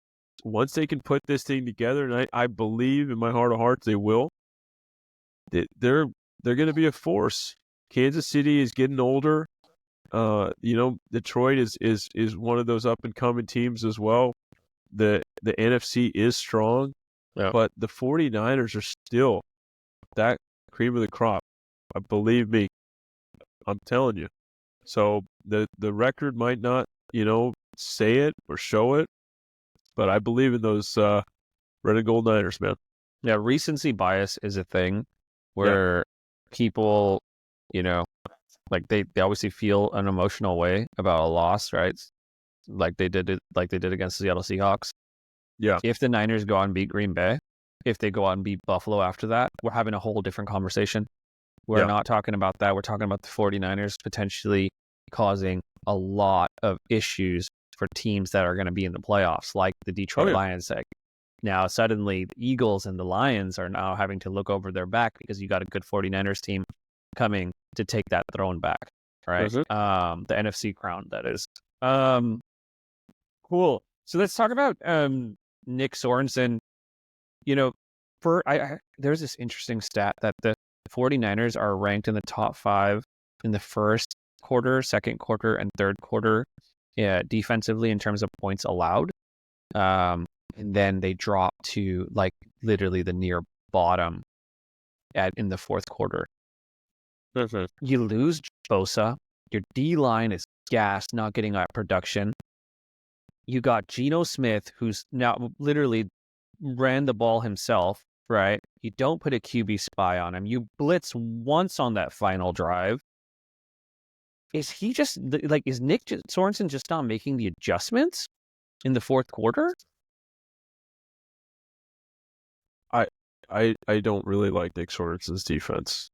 they can put this thing together, and I believe in my heart of hearts they will. They're going to be a force. Kansas City is getting older. Detroit is one of those up and coming teams as well. The NFC is strong, but the 49ers are still that cream of the crop. Believe me, I'm telling you. So the record might not, say it or show it, but I believe in those red and gold Niners, man. Yeah, recency bias is a thing where people, like they obviously feel an emotional way about a loss, right? Like they did against the Seattle Seahawks. Yeah. If the Niners go out and beat Green Bay, if they go out and beat Buffalo after that, we're having a whole different conversation. We're not talking about that. We're talking about the 49ers potentially causing a lot of issues for teams that are going to be in the playoffs, like the Detroit Lions. Now, suddenly, the Eagles and the Lions are now having to look over their back because you got a good 49ers team coming to take that throne back, right? Mm-hmm. The NFC crown, that is. Cool. So let's talk about Nick Sorensen. There's this interesting stat that the 49ers are ranked in the top 5 in the first quarter, second quarter, and third quarter defensively in terms of points allowed. And then they drop to like literally the near bottom in the fourth quarter. Mm-hmm. You lose Bosa. Your D-line is gassed, not getting that production. You got Geno Smith, who's now literally ran the ball himself, right? You don't put a QB spy on him. You blitz once on that final drive. Is he just is Nick Sorensen just not making the adjustments in the fourth quarter? I don't really like Nick Sorensen's defense.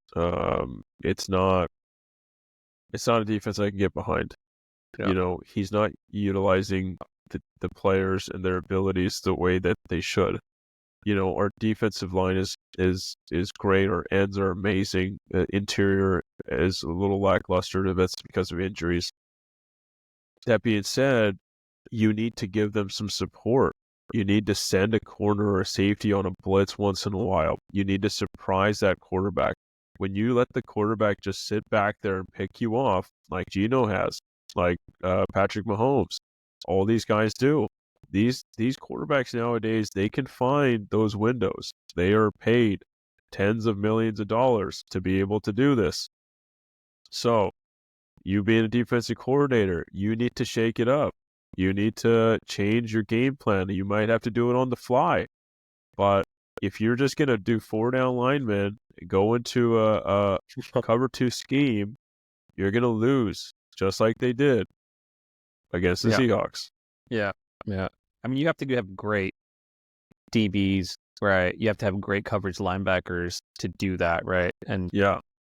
It's not a defense I can get behind. Yeah. He's not utilizing the players and their abilities the way that they should. Our defensive line is great. Our ends are amazing. Interior is a little lackluster. That's because of injuries. That being said, you need to give them some support. You need to send a corner or a safety on a blitz once in a while. You need to surprise that quarterback. When you let the quarterback just sit back there and pick you off, like Geno has, like Patrick Mahomes, all these guys do. These quarterbacks nowadays, they can find those windows. They are paid tens of millions of dollars to be able to do this. So, you being a defensive coordinator, you need to shake it up. You need to change your game plan. You might have to do it on the fly. But if you're just going to do 4-down linemen, go into a cover 2 scheme, you're going to lose, just like they did against the Seahawks. Yeah. I mean, you have to have great DBs, right? You have to have great coverage linebackers to do that, right? And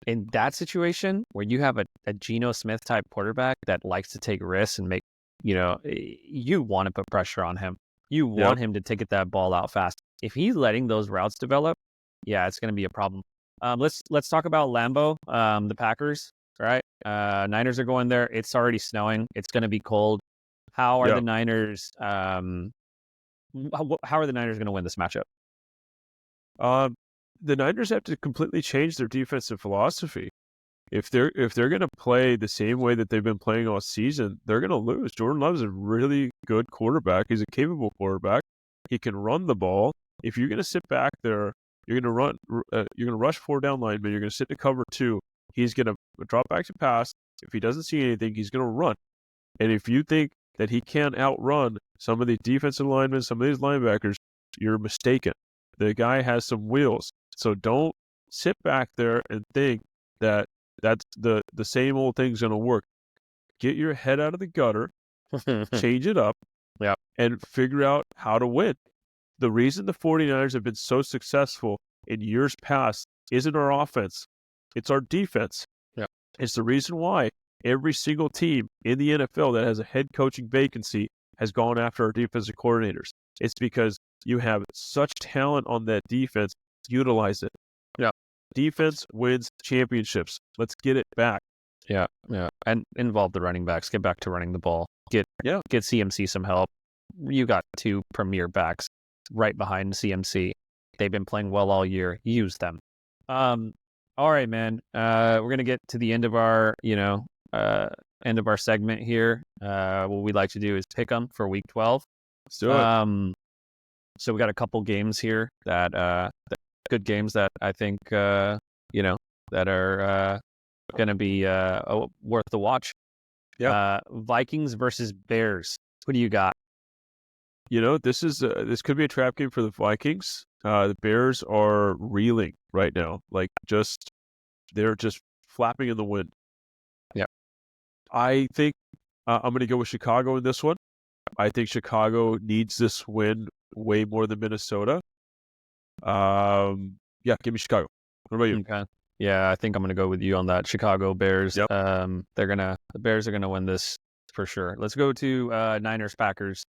in that situation where you have a Geno Smith type quarterback that likes to take risks and make, you want to put pressure on him. You want him to take that ball out fast. If he's letting those routes develop, it's going to be a problem. Let's talk about Lambeau, the Packers, right? Niners are going there. It's already snowing. It's going to be cold. How are the Niners? How are the Niners going to win this matchup? The Niners have to completely change their defensive philosophy. If they're going to play the same way that they've been playing all season, they're going to lose. Jordan Love is a really good quarterback. He's a capable quarterback. He can run the ball. If you're going to sit back there, you're going to run. You're going to rush 4-down linemen. You're going to sit to cover 2. He's going to drop back to pass. If he doesn't see anything, he's going to run. And if you think that he can't outrun some of these defensive linemen, some of these linebackers, you're mistaken. The guy has some wheels. So don't sit back there and think that that's the same old thing's going to work. Get your head out of the gutter, change it up, and figure out how to win. The reason the 49ers have been so successful in years past isn't our offense. It's our defense. It's the reason why every single team in the NFL that has a head coaching vacancy has gone after our defensive coordinators. It's because You have such talent on that defense. Utilize it. Yeah. Defense wins championships. Let's get it back. Yeah. And involve the running backs. Get back to running the ball. Get CMC some help. You got 2 premier backs right behind CMC. They've been playing well all year. Use them. All right, man. We're going to get to the end of our, end of our segment here. What we'd like to do is pick them for week 12. Let's do it. So we got a couple games here that good games that I think, that are going to be worth the watch. Yeah. Vikings versus Bears. Who do you got? This could be a trap game for the Vikings. The Bears are reeling right now. They're just flapping in the wind. Yeah. I think I'm going to go with Chicago in this one. I think Chicago needs this win way more than Minnesota. Give me Chicago. What about you? Okay. Yeah, I think I'm going to go with you on that. Chicago Bears. Yep. The Bears are going to win this for sure. Let's go to Niners Packers.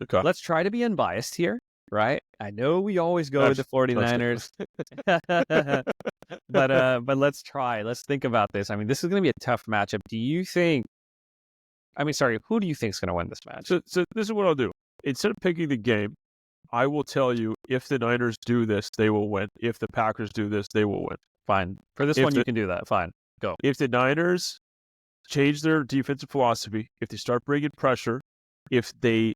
Okay. Let's try to be unbiased here, right? I know we always go with the 49ers. But let's try. Let's think about this. I mean, this is going to be a tough matchup. Who do you think is going to win this match? So this is what I'll do. Instead of picking the game, I will tell you if the Niners do this, they will win. If the Packers do this, they will win. Fine. For this one, you can do that. Fine. Go. If the Niners change their defensive philosophy, if they start bringing pressure, if they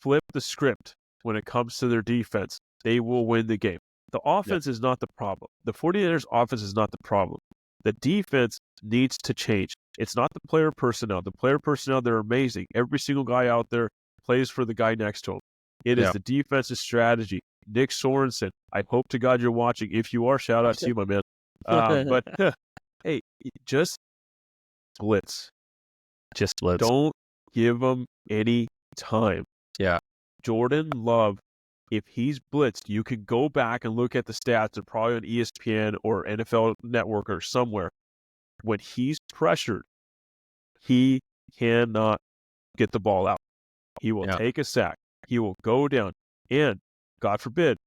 flip the script when it comes to their defense, they will win the game. The offense is not the problem. The 49ers offense is not the problem. The defense needs to change. It's not the player personnel. The player personnel, they're amazing. Every single guy out there plays for the guy next to him. It is the defensive strategy. Nick Sorensen, I hope to God you're watching. If you are, shout out to you, my man. But hey, just blitz. Just blitz. Don't give them any time. Yeah. Jordan Love, if he's blitzed, you can go back and look at the stats. They're probably on ESPN or NFL Network or somewhere. When he's pressured, he cannot get the ball out. He will take a sack. He will go down. And God forbid,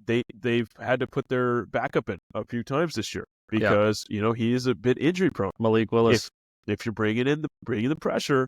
they've had to put their backup in a few times this year because he is a bit injury prone. Malik Willis. If you're bringing the pressure,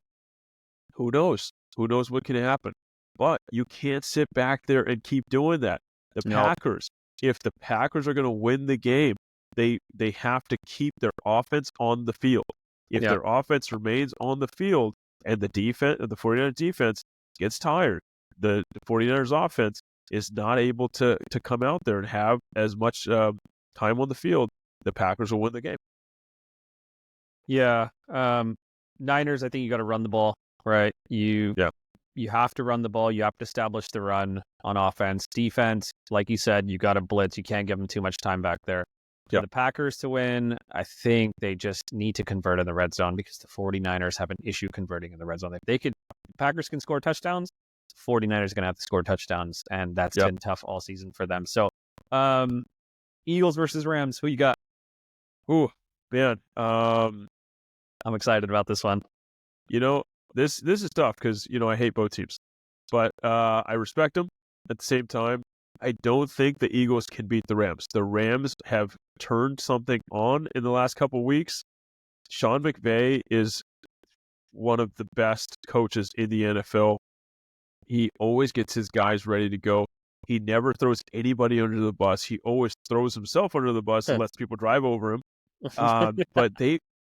who knows? Who knows what can happen? But you can't sit back there and keep doing that. Packers, if the Packers are going to win the game, they have to keep their offense on the field. If their offense remains on the field and the 49ers defense gets tired, the 49ers offense is not able to come out there and have as much time on the field, the Packers will win the game. Yeah. Niners, I think you got to run the ball, right? You have to run the ball. You have to establish the run on offense. Defense, like you said, you got to blitz. You can't give them too much time back there. For the Packers to win, I think they just need to convert in the red zone because the 49ers have an issue converting in the red zone. If the Packers can score touchdowns, the 49ers are going to have to score touchdowns, and that's been tough all season for them. So, Eagles versus Rams, who you got? Ooh, man. I'm excited about this one. This is tough because, I hate both teams. But I respect them. At the same time, I don't think the Eagles can beat the Rams. The Rams have turned something on in the last couple of weeks. Sean McVay is one of the best coaches in the NFL. He always gets his guys ready to go. He never throws anybody under the bus. He always throws himself under the bus and lets people drive over him. But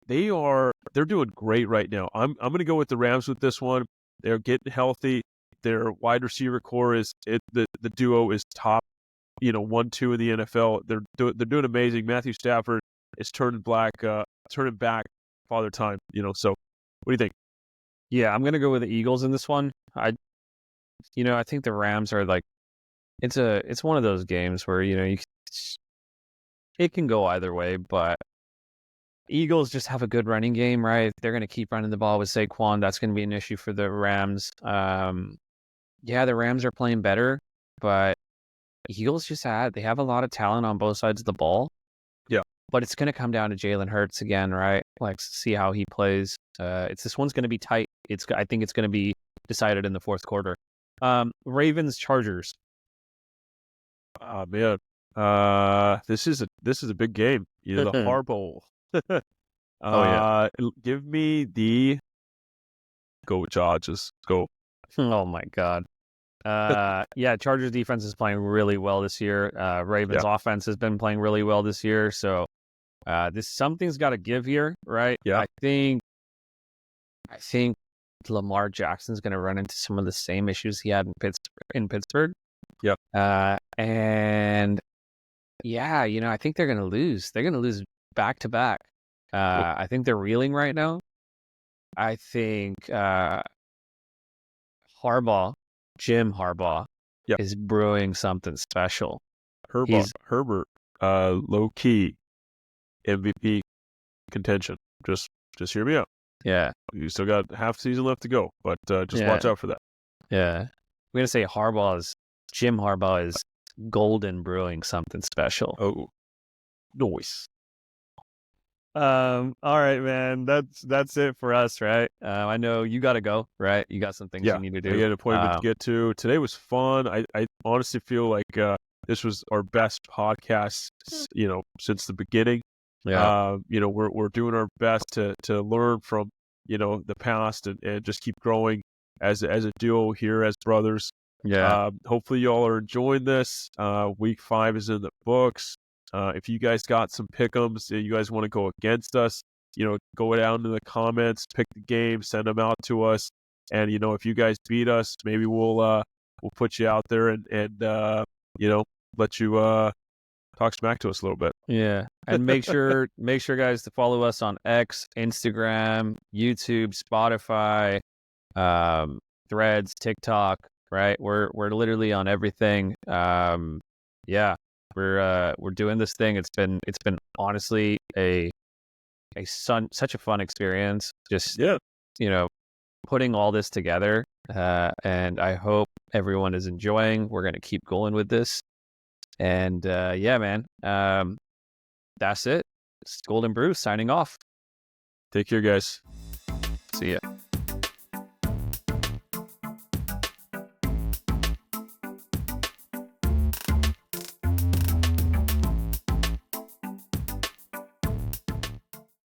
they're doing great right now. I'm going to go with the Rams with this one. They're getting healthy. Their wide receiver core the duo is top, 1-2 in the NFL. They're doing amazing. Matthew Stafford is turning back father time. So what do you think? Yeah, I'm going to go with the Eagles in this one. I think the Rams are it's one of those games where, it can go either way, but Eagles just have a good running game, right? They're going to keep running the ball with Saquon. That's going to be an issue for the Rams. The Rams are playing better, but Eagles they have a lot of talent on both sides of the ball. Yeah. But it's going to come down to Jalen Hurts again, right? See how he plays. This one's going to be tight. I think it's going to be decided in the fourth quarter. Ravens Chargers. Oh man, this is a big game. The Harbaugh. Oh yeah. Give me the go Chargers. Go. Oh my God. Yeah, Chargers defense is playing really well this year. Ravens offense has been playing really well this year. So something's got to give here, right? Yeah. I think Lamar Jackson's going to run into some of the same issues he had in Pittsburgh. Yeah. And yeah, I think they're going to lose. They're going to lose back to back. I think they're reeling right now. I think Jim Harbaugh, is brewing something special. Herbert, low key MVP contention. Just hear me out. Yeah, you still got half season left to go, but just watch out for that. Yeah, I'm gonna say Jim Harbaugh is golden brewing something special. Oh, nice. All right, man. That's it for us, right? I know you got to go, right? You got some things you need to do. We had an appointment to get to. Today was fun. I honestly feel like this was our best podcast, since the beginning. Yeah. We're doing our best to learn from the past and just keep growing as a duo here as brothers. Yeah. Hopefully y'all are enjoying this. Week 5 is in the books. If you guys got some pick'ems, you guys want to go against us, go down in the comments, pick the game, send them out to us. And, if you guys beat us, maybe we'll put you out there and let you talk smack to us a little bit. Yeah. And make sure guys to follow us on X, Instagram, YouTube, Spotify, Threads, TikTok, right? We're literally on everything. Yeah. We're doing this thing. It's been honestly such a fun experience. Just putting all this together. And I hope everyone is enjoying. We're gonna keep going with this. And yeah, man. That's it. It's Golden Brews signing off. Take care, guys. See ya.